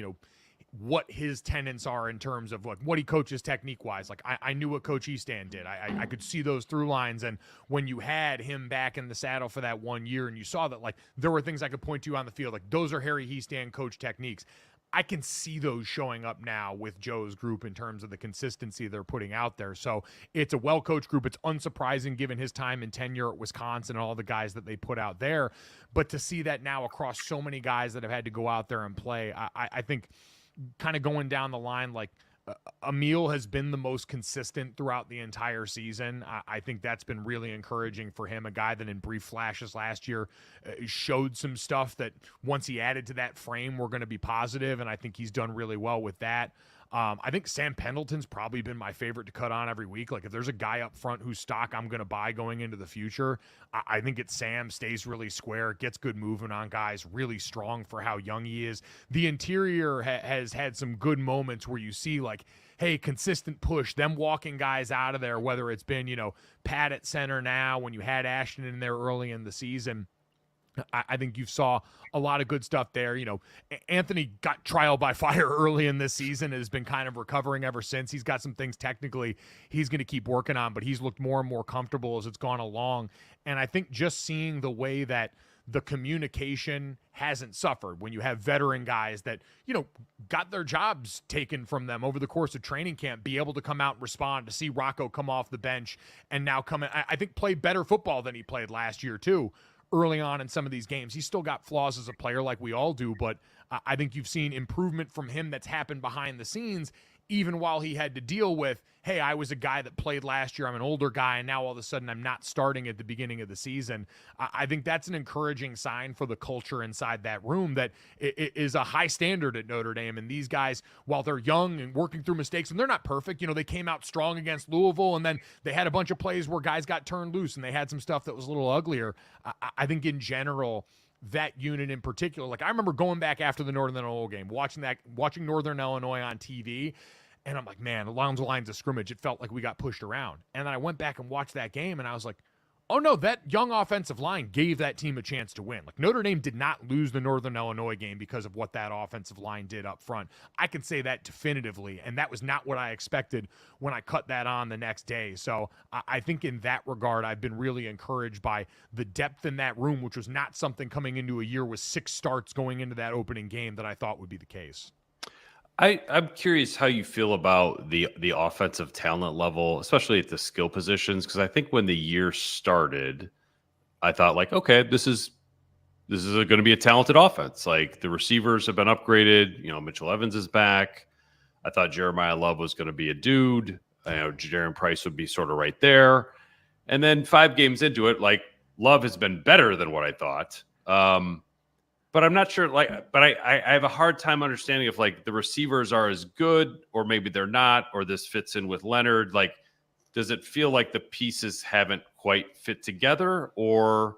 what his tenets are in terms of like what he coaches technique wise. Like I knew what Coach Eastan did. I could see those through lines. And when you had him back in the saddle for that 1 year, and you saw that like there were things I could point to on the field, like those are Harry Eastan coach techniques. I can see those showing up now with Joe's group in terms of the consistency they're putting out there. So it's a well-coached group. It's unsurprising given his time and tenure at Wisconsin and all the guys that they put out there. But to see that now across so many guys that have had to go out there and play, I think kind of going down the line, like Emil has been the most consistent throughout the entire season. I think that's been really encouraging for him, a guy that in brief flashes last year showed some stuff that once he added to that frame were going to be positive, and I think he's done really well with that. I think Sam Pendleton's probably been my favorite to cut on every week. Like if there's a guy up front whose stock I'm going to buy going into the future, I think it's Sam. Stays really square, gets good movement on guys, really strong for how young he is. The interior has had some good moments where you see like, hey, consistent push, them walking guys out of there, whether it's been, Pat at center now, when you had Ashton in there early in the season. I think you saw a lot of good stuff there. Anthony got trial by fire early in this season and has been kind of recovering ever since. He's got some things technically he's going to keep working on, but he's looked more and more comfortable as it's gone along. And I think just seeing the way that the communication hasn't suffered when you have veteran guys that, got their jobs taken from them over the course of training camp, be able to come out and respond, to see Rocco come off the bench and now come in, I think play better football than he played last year too. Early on in some of these games. He's still got flaws as a player like we all do, but I think you've seen improvement from him that's happened behind the scenes, even while he had to deal with, hey, I was a guy that played last year, I'm an older guy, and now all of a sudden I'm not starting at the beginning of the season. I think that's an encouraging sign for the culture inside that room that it is a high standard at Notre Dame, and these guys, while they're young and working through mistakes, and they're not perfect, they came out strong against Louisville, and then they had a bunch of plays where guys got turned loose, and they had some stuff that was a little uglier. I think in general, that unit in particular, like I remember going back after the Northern Illinois game, watching Northern Illinois on TV, and I'm like, man, along the lines of scrimmage, it felt like we got pushed around. And then I went back and watched that game, and I was like, oh no, that young offensive line gave that team a chance to win. Like Notre Dame did not lose the Northern Illinois game because of what that offensive line did up front. I can say that definitively, and that was not what I expected when I cut that on the next day. So I think in that regard, I've been really encouraged by the depth in that room, which was not something coming into a year with 6 starts going into that opening game that I thought would be the case. I'm curious how you feel about the offensive talent level, especially at the skill positions, because I think when the year started, I thought like, okay, this is going to be a talented offense. Like the receivers have been upgraded. Mitchell Evans is back. I thought Jeremiah Love was going to be a dude. Jadarian Price would be sort of right there. And then 5 games into it, like Love has been better than what I thought. But I'm not sure, but I have a hard time understanding if like the receivers are as good or maybe they're not, or this fits in with Leonard. Like, does it feel like the pieces haven't quite fit together, or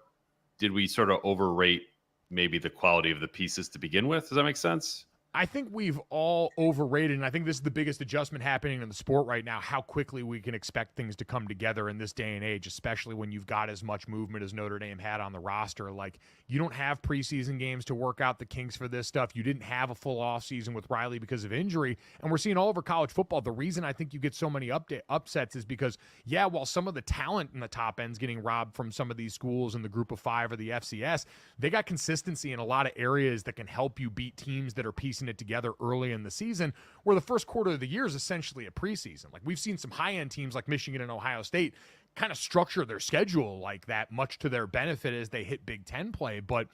did we sort of overrate maybe the quality of the pieces to begin with? Does that make sense? I think we've all overrated, and I think this is the biggest adjustment happening in the sport right now, how quickly we can expect things to come together in this day and age, especially when you've got as much movement as Notre Dame had on the roster. Like, you don't have preseason games to work out the kinks for this stuff. You didn't have a full offseason with Riley because of injury, and we're seeing all over college football. The reason I think you get so many upsets is because, yeah, while some of the talent in the top end's getting robbed from some of these schools in the group of 5 or the FCS, they got consistency in a lot of areas that can help you beat teams that are piecing it together early in the season, where the first quarter of the year is essentially a preseason. Like we've seen some high-end teams like Michigan and Ohio State kind of structure their schedule like that, much to their benefit as they hit Big Ten play. But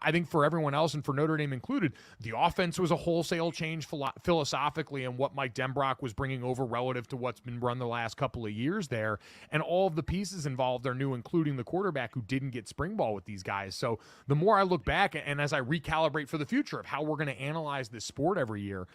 I think for everyone else, and for Notre Dame included, the offense was a wholesale change philosophically in what Mike Denbrock was bringing over relative to what's been run the last couple of years there. And all of the pieces involved are new, including the quarterback who didn't get spring ball with these guys. So the more I look back and as I recalibrate for the future of how we're going to analyze this sport every year,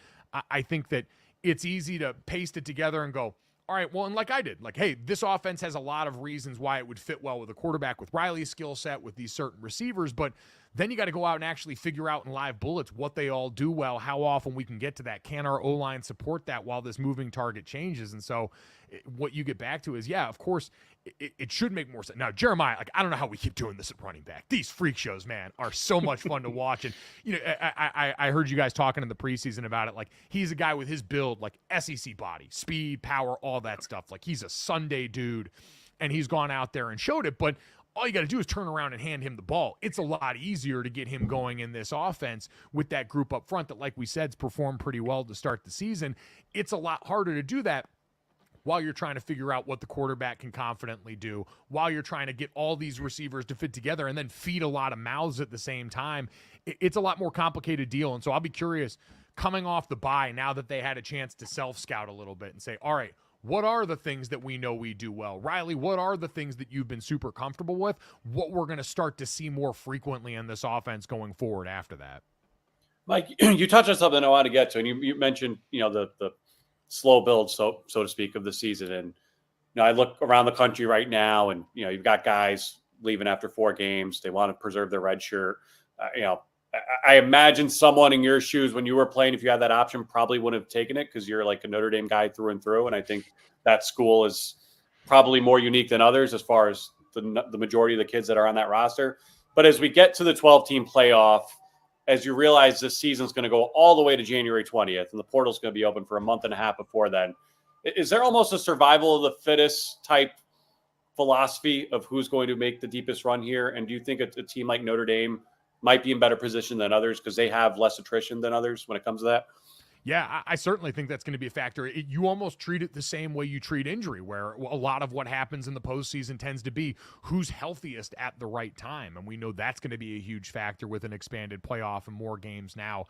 I think that it's easy to paste it together and go, all right, well, and like I did, like, hey, this offense has a lot of reasons why it would fit well with a quarterback with Riley's skill set, with these certain receivers, but then you got to go out and actually figure out in live bullets what they all do well, how often we can get to that. Can our O-line support that while this moving target changes? And so what you get back to is, yeah, of course, it should make more sense. Now, Jeremiah, like, I don't know how we keep doing this at running back. These freak shows, man, are so much fun to watch. And, I heard you guys talking in the preseason about it. Like, he's a guy with his build, like SEC body, speed, power, all that stuff. Like, he's a Sunday dude, and he's gone out there and showed it. But all you got to do is turn around and hand him the ball. It's a lot easier to get him going in this offense with that group up front that, like we said, has performed pretty well to start the season. It's a lot harder to do that while you're trying to figure out what the quarterback can confidently do, while you're trying to get all these receivers to fit together and then feed a lot of mouths at the same time. It's a lot more complicated deal. And so I'll be curious, coming off the bye, now that they had a chance to self-scout a little bit and say, all right, what are the things that we know we do well? Riley, what are the things that you've been super comfortable with? What we're going to start to see more frequently in this offense going forward after that? Mike, you touched on something I want to get to, and you mentioned, the slow build, so to speak, of the season. And I look around the country right now, and you've got guys leaving after 4 games. They want to preserve their red shirt. I imagine someone in your shoes when you were playing, if you had that option, probably wouldn't have taken it because you're like a Notre Dame guy through and through. And I think that school is probably more unique than others as far as the majority of the kids that are on that roster. But as we get to the 12-team playoff, as you realize this season's going to go all the way to January 20th, and the portal's going to be open for a month and a half before then, is there almost a survival of the fittest type philosophy of who's going to make the deepest run here? And do you think a team like Notre Dame might be in better position than others because they have less attrition than others when it comes to that? Yeah, I certainly think that's going to be a factor. You almost treat it the same way you treat injury, where a lot of what happens in the postseason tends to be who's healthiest at the right time. And we know that's going to be a huge factor with an expanded playoff and more games now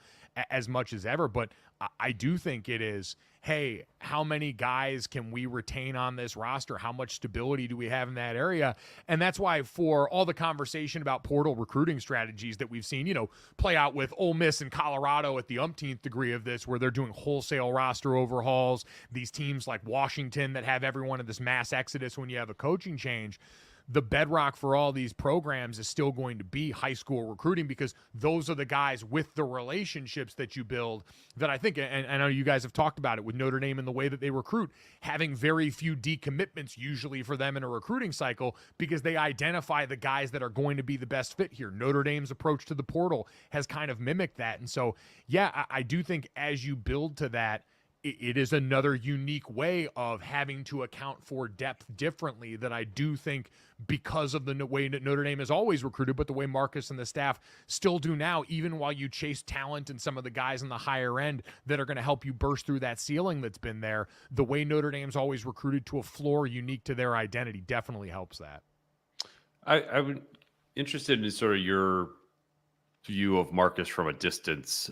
as much as ever. But I do think it is, hey, how many guys can we retain on this roster? How much stability do we have in that area? And that's why for all the conversation about portal recruiting strategies that we've seen, play out with Ole Miss and Colorado at the umpteenth degree of this, where they're doing wholesale roster overhauls, these teams like Washington that have everyone in this mass exodus when you have a coaching change. The bedrock for all these programs is still going to be high school recruiting, because those are the guys with the relationships that you build that I think, and I know you guys have talked about it with Notre Dame and the way that they recruit, having very few decommitments usually for them in a recruiting cycle, because they identify the guys that are going to be the best fit here. Notre Dame's approach to the portal has kind of mimicked that. And so, yeah, I do think as you build to that, it is another unique way of having to account for depth differently that I do think, because of the way that Notre Dame has always recruited, but the way Marcus and the staff still do now, even while you chase talent and some of the guys on the higher end that are going to help you burst through that ceiling that's been there, the way Notre Dame's always recruited to a floor unique to their identity definitely helps that. I'm interested in sort of your view of Marcus from a distance.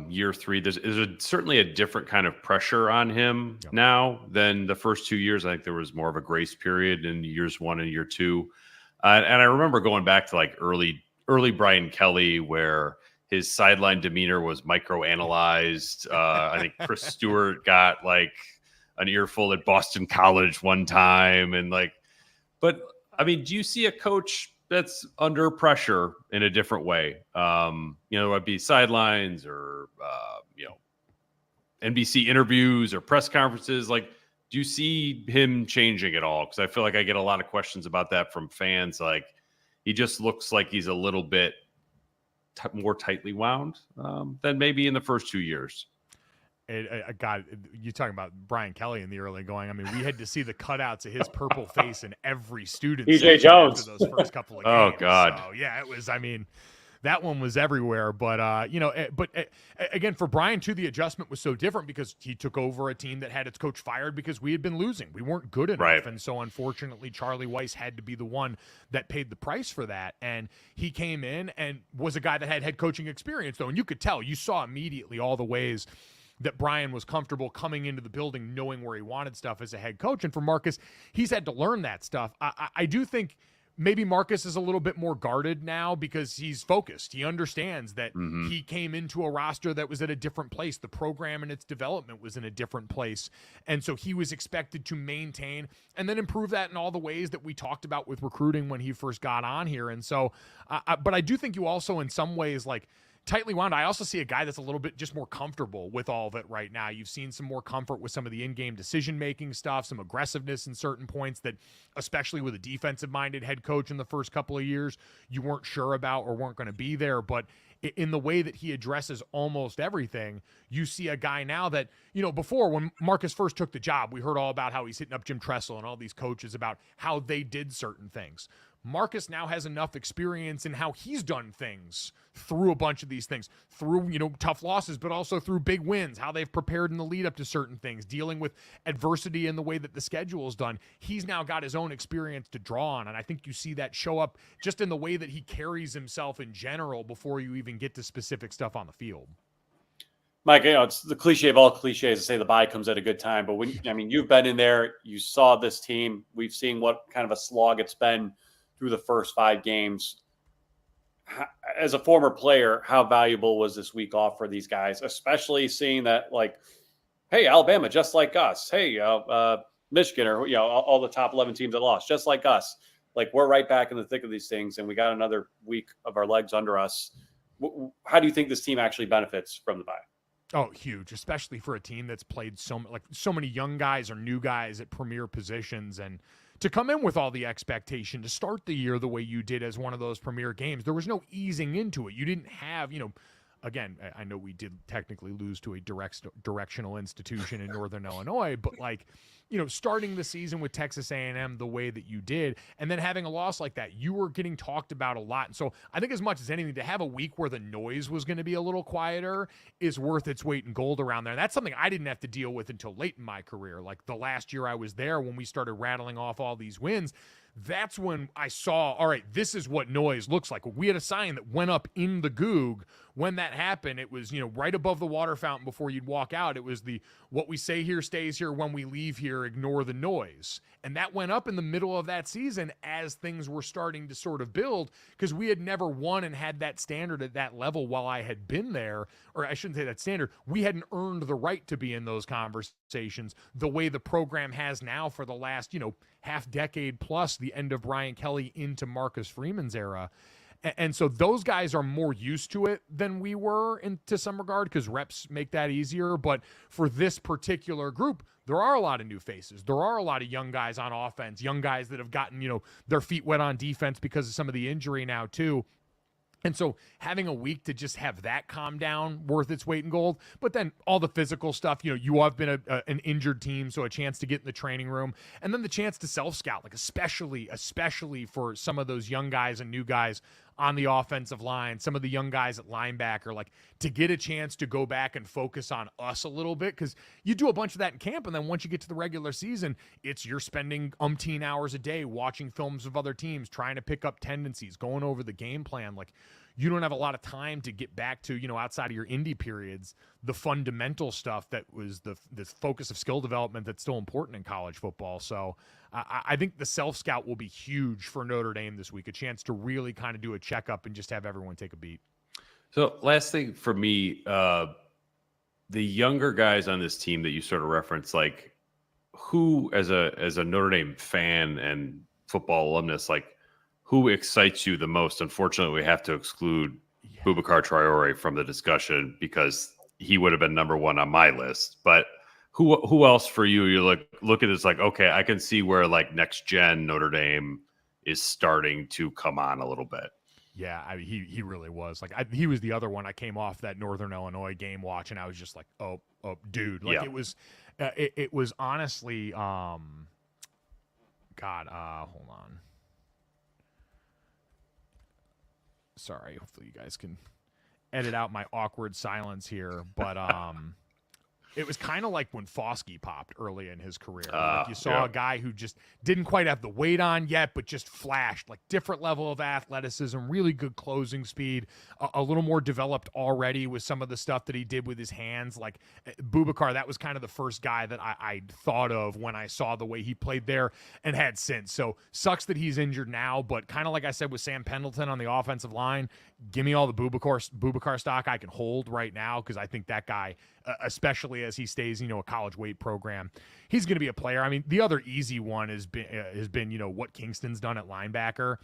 Year 3, there's certainly a different kind of pressure on him now than the first 2 years. I think there was more of a grace period in years 1 and year 2. And I remember going back to like early Brian Kelly, where his sideline demeanor was microanalyzed. I think Chris Stewart got like an earful at Boston College one time. But I mean, do you see a coach that's under pressure in a different way? It'd be sidelines or, NBC interviews or press conferences. Like, do you see him changing at all? Because I feel like I get a lot of questions about that from fans. Like, he just looks like he's a little bit more tightly wound than maybe in the first 2 years. God, you talking about Brian Kelly in the early going. I mean, we had to see the cutouts of his purple face in every student. DJ Jones. After those first couple of games. Oh, God. So, yeah, it was, I mean, that one was everywhere. But, again, for Brian, too, the adjustment was so different because he took over a team that had its coach fired because we had been losing. We weren't good enough. Right. And so, unfortunately, Charlie Weiss had to be the one that paid the price for that. And he came in and was a guy that had head coaching experience, though. And you could tell, you saw immediately all the ways that Brian was comfortable coming into the building, knowing where he wanted stuff as a head coach. And for Marcus, he's had to learn that stuff. I do think maybe Marcus is a little bit more guarded now because he's focused. He understands that he came into a roster that was at a different place. The program and its development was in a different place. And so he was expected to maintain and then improve that in all the ways that we talked about with recruiting when he first got on here. And so, but I do think you also in some ways, like, tightly wound, I also see a guy that's a little bit just more comfortable with all of it right now. You've seen some more comfort with some of the in-game decision-making stuff, some aggressiveness in certain points that, especially with a defensive-minded head coach in the first couple of years, you weren't sure about or weren't going to be there. But in the way that he addresses almost everything, you see a guy now that, before when Marcus first took the job, we heard all about how he's hitting up Jim Tressel and all these coaches about how they did certain things. Marcus now has enough experience in how he's done things through a bunch of these things, through, tough losses, but also through big wins, how they've prepared in the lead up to certain things, dealing with adversity in the way that the schedule is done. He's now got his own experience to draw on, and I think you see that show up just in the way that he carries himself in general before you even get to specific stuff on the field. Mike, it's the cliche of all cliches to say the bye comes at a good time, but you've been in there, you saw this team, we've seen what kind of a slog it's been through the first 5 games. As a former player, how valuable was this week off for these guys, especially seeing that, like, hey, Alabama, just like us. Hey, Michigan, or all the top 11 teams that lost, just like us. Like, we're right back in the thick of these things, and we got another week of our legs under us. How do you think this team actually benefits from the bye? Oh, huge, especially for a team that's played so many young guys or new guys at premier positions, and to come in with all the expectation to start the year the way you did as one of those premier games. There was no easing into it. You didn't have, again, I know we did technically lose to a directional institution in Northern Illinois, but starting the season with Texas A&M the way that you did, and then having a loss like that, you were getting talked about a lot. And so I think as much as anything, to have a week where the noise was going to be a little quieter is worth its weight in gold around there. And that's something I didn't have to deal with until late in my career. Like the last year I was there, when we started rattling off all these wins, that's when I saw, all right, this is what noise looks like. We had a sign that went up in the Goog. When that happened, it was, right above the water fountain before you'd walk out. It was what we say here stays here, when we leave here, ignore the noise. And that went up in the middle of that season as things were starting to sort of build, because we had never won and had that standard at that level while I had been there. Or I shouldn't say that standard. We hadn't earned the right to be in those conversations the way the program has now for the last, half decade plus, the end of Brian Kelly into Marcus Freeman's era. And so those guys are more used to it than we were to some regard, because reps make that easier. But for this particular group, there are a lot of new faces. There are a lot of young guys on offense, young guys that have gotten, their feet wet on defense because of some of the injury now too. And so having a week to just have that calm down, worth its weight in gold. But then all the physical stuff, you have been an injured team, so a chance to get in the training room, and then the chance to self-scout, like especially for some of those young guys and new guys on the offensive line, some of the young guys at linebacker, like to get a chance to go back and focus on us a little bit, because you do a bunch of that in camp, and then once you get to the regular season, you're spending umpteen hours a day watching films of other teams, trying to pick up tendencies, going over the game plan. Like, you don't have a lot of time to get back to, outside of your indie periods, the fundamental stuff that was the focus of skill development that's still important in college football. So I think the self-scout will be huge for Notre Dame this week, a chance to really kind of do a checkup and just have everyone take a beat. So last thing for me, the younger guys on this team that you sort of referenced, like, who as a Notre Dame fan and football alumnus, like, who excites you the most? Unfortunately, we have to exclude Boubacar Traore from the discussion because he would have been number one on my list. But who else for you? You look at this like, okay, I can see where like next gen Notre Dame is starting to come on a little bit. Yeah, I mean, he really was. Like, he was the other one. I came off that Northern Illinois game watch, and I was just like, oh, dude. Like, yeah. It was honestly, hold on. Sorry, hopefully you guys can edit out my awkward silence here, but it was kind of like when Foskey popped early in his career. Like, you saw a guy who just didn't quite have the weight on yet, but just flashed, like, different level of athleticism, really good closing speed, a little more developed already with some of the stuff that he did with his hands. Like, Boubacar, that was kind of the first guy that I thought of when I saw the way he played there and had since. So sucks that he's injured now, but kind of like I said with Sam Pendleton on the offensive line, give me all the Boubacar stock I can hold right now, because I think that guy, especially as he stays, a college weight program, he's going to be a player. I mean, the other easy one has been what Kingston's done at linebacker.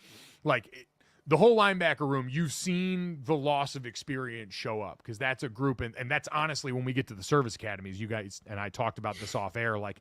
Like, the whole linebacker room, you've seen the loss of experience show up, because that's a group, and that's honestly when we get to the service academies, you guys and I talked about this off air, like,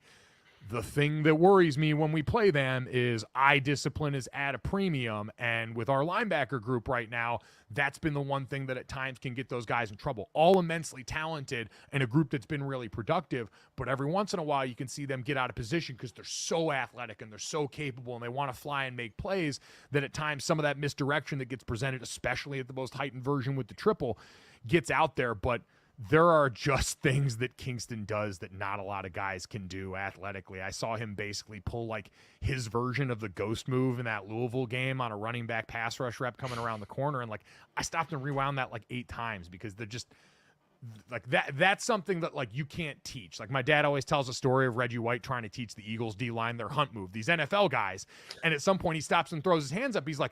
The thing that worries me when we play them is eye discipline is at a premium. And with our linebacker group right now, that's been the one thing that at times can get those guys in trouble. All immensely talented and a group that's been really productive. But every once in a while, you can see them get out of position because they're so athletic and they're so capable and they want to fly and make plays that at times some of that misdirection that gets presented, especially at the most heightened version with the triple, gets out there. But there are just things that Kingston does that not a lot of guys can do athletically. I saw him basically pull like his version of the ghost move in that Louisville game on a running back pass rush rep coming around the corner. And like, I stopped and rewound that like 8 times because they're just like that's something that like you can't teach. Like my dad always tells a story of Reggie White trying to teach the Eagles D-line their hunt move, these NFL guys. And at some point he stops and throws his hands up. He's like,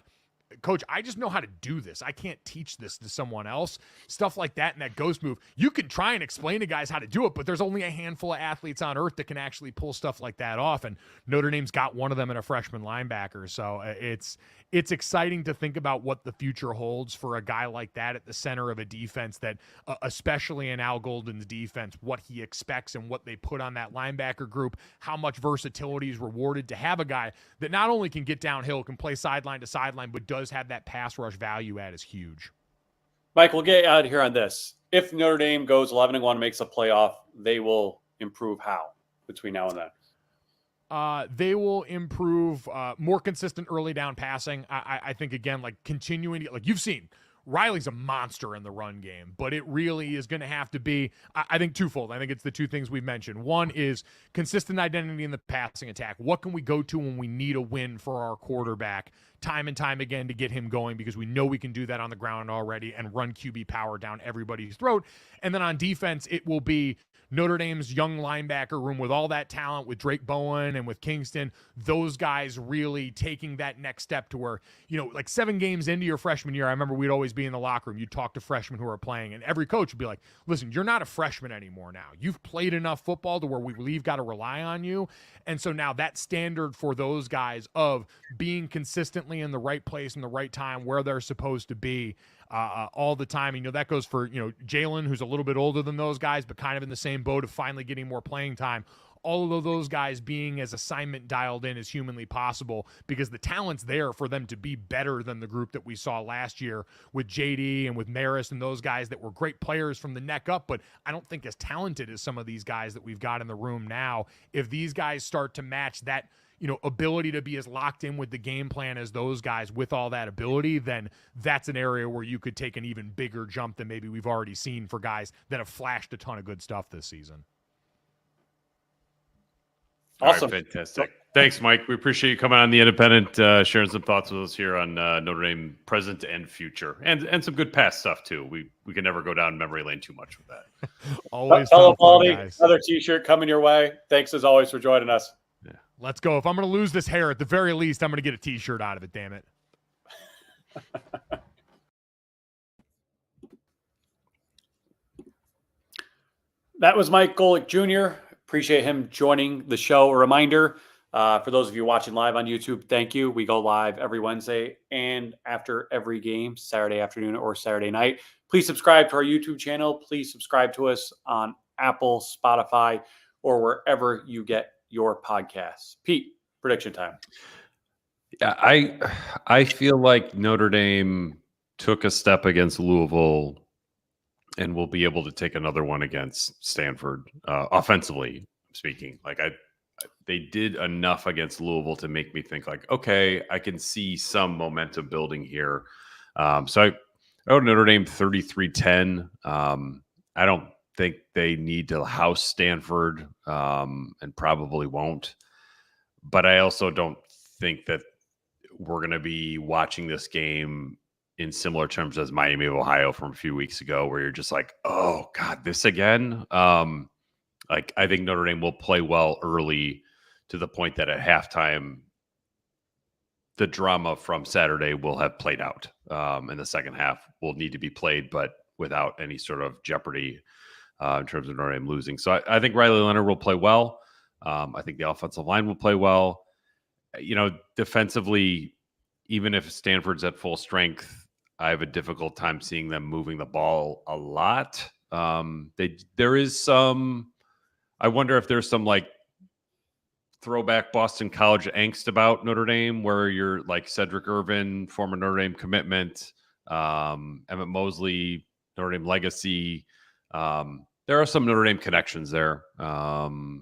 Coach, I just know how to do this. I can't teach this to someone else. Stuff like that and that ghost move. You can try and explain to guys how to do it, but there's only a handful of athletes on earth that can actually pull stuff like that off. And Notre Dame's got one of them in a freshman linebacker. So it's exciting to think about what the future holds for a guy like that at the center of a defense that, especially in Al Golden's defense, what he expects and what they put on that linebacker group, how much versatility is rewarded to have a guy that not only can get downhill, can play sideline to sideline, but does have that pass rush value add is huge. Mike, we'll get out of here on this. If Notre Dame goes 11-1, makes a playoff, they will improve how between now and then? They will improve more consistent early down passing. I think, again, like continuing, like you've seen, Riley's a monster in the run game, but it really is going to have to be, I think, twofold. I think it's the two things we've mentioned. One is consistent identity in the passing attack. What can we go to when we need a win for our quarterback time and time again to get him going, because we know we can do that on the ground already and run QB power down everybody's throat. And then on defense, it will be Notre Dame's young linebacker room with all that talent, with Drake Bowen and with Kingston, those guys really taking that next step to where, like 7 games into your freshman year, I remember we'd always be in the locker room. You'd talk to freshmen who are playing, and every coach would be like, listen, you're not a freshman anymore now. You've played enough football to where we've got to rely on you. And so now that standard for those guys of being consistently in the right place in the right time where they're supposed to be all the time. That goes for, Jalen, who's a little bit older than those guys, but kind of in the same boat of finally getting more playing time. All of those guys being as assignment dialed in as humanly possible, because the talent's there for them to be better than the group that we saw last year with JD and with Maris and those guys that were great players from the neck up, but I don't think as talented as some of these guys that we've got in the room now. If these guys start to match that, ability to be as locked in with the game plan as those guys with all that ability, then that's an area where you could take an even bigger jump than maybe we've already seen for guys that have flashed a ton of good stuff this season. Awesome. Right, fantastic. Thanks, Mike. We appreciate you coming on The Independent, sharing some thoughts with us here on Notre Dame present and future, and some good past stuff too. We can never go down memory lane too much with that. Always fellow fun, quality, guys. another T-shirt coming your way. Thanks as always for joining us. Yeah. Let's go. If I'm going to lose this hair, at the very least, I'm going to get a T-shirt out of it. Damn it. That was Mike Golic Jr. Appreciate him joining the show. A reminder, for those of you watching live on YouTube, thank you. We go live every Wednesday and after every game, Saturday afternoon or Saturday night. Please subscribe to our YouTube channel. Please subscribe to us on Apple, Spotify, or wherever you get your podcasts. Pete, prediction time. Yeah, I feel like Notre Dame took a step against Louisville and will be able to take another one against Stanford, offensively speaking. Like they did enough against Louisville to make me think like, okay, I can see some momentum building here. So I wrote Notre Dame 33-10. I don't think they need to house Stanford, and probably won't. But I also don't think that we're going to be watching this game in similar terms as Miami of Ohio from a few weeks ago, where you're just like, oh God, this again. Like I think Notre Dame will play well early to the point that at halftime, the drama from Saturday will have played out. In the second half will need to be played, but without any sort of jeopardy in terms of Notre Dame losing. So I think Riley Leonard will play well. I think the offensive line will play well. Defensively, even if Stanford's at full strength, I have a difficult time seeing them moving the ball a lot. There is some. I wonder if there's some like throwback Boston College angst about Notre Dame, where you're like Cedric Irvin, former Notre Dame commitment, Emmett Mosley, Notre Dame legacy. There are some Notre Dame connections there. Alec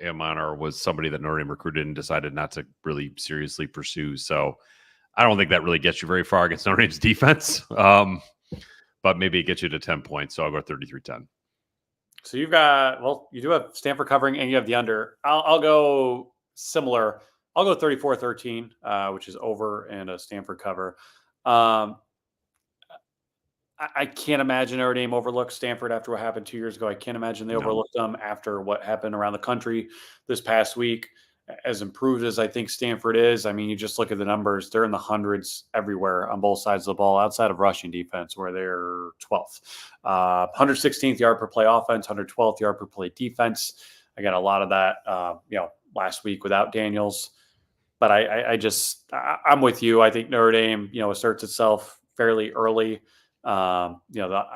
Amanar was somebody that Notre Dame recruited and decided not to really seriously pursue. So I don't think that really gets you very far against Notre Dame's defense. But maybe it gets you to 10 points. So I'll go 33-10. So you do have Stanford covering and you have the under. I'll go similar. I'll go 34-13, which is over and a Stanford cover. I can't imagine Notre Dame overlooked Stanford after what happened 2 years ago. I can't imagine they overlooked them after what happened around the country this past week. As improved as I think Stanford is, I mean, you just look at the numbers. They're in the hundreds everywhere on both sides of the ball, outside of rushing defense, where they're 12th. 116th yard per play offense, 112th yard per play defense. Again, a lot of that, last week without Daniels. But I'm with you. I think Notre Dame, asserts itself fairly early. I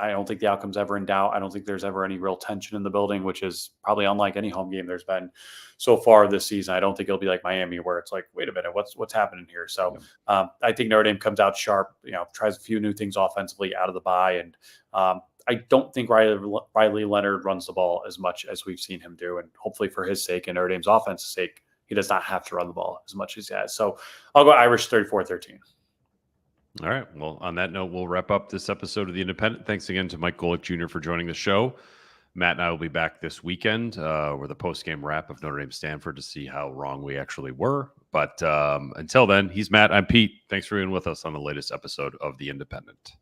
don't think the outcome's ever in doubt. I don't think there's ever any real tension in the building, which is probably unlike any home game there's been so far this season. I don't think it'll be like Miami, where it's like, wait a minute, what's happening here? So I think Notre Dame comes out sharp, tries a few new things offensively out of the bye. And I don't think Riley Leonard runs the ball as much as we've seen him do. And hopefully for his sake and Notre Dame's offense's sake, he does not have to run the ball as much as he has. So I'll go Irish 34-13. All right. Well, on that note, we'll wrap up this episode of The Independent. Thanks again to Mike Golic Jr. for joining the show. Matt and I will be back this weekend with a post-game wrap of Notre Dame Stanford to see how wrong we actually were. But until then, he's Matt. I'm Pete. Thanks for being with us on the latest episode of The Independent.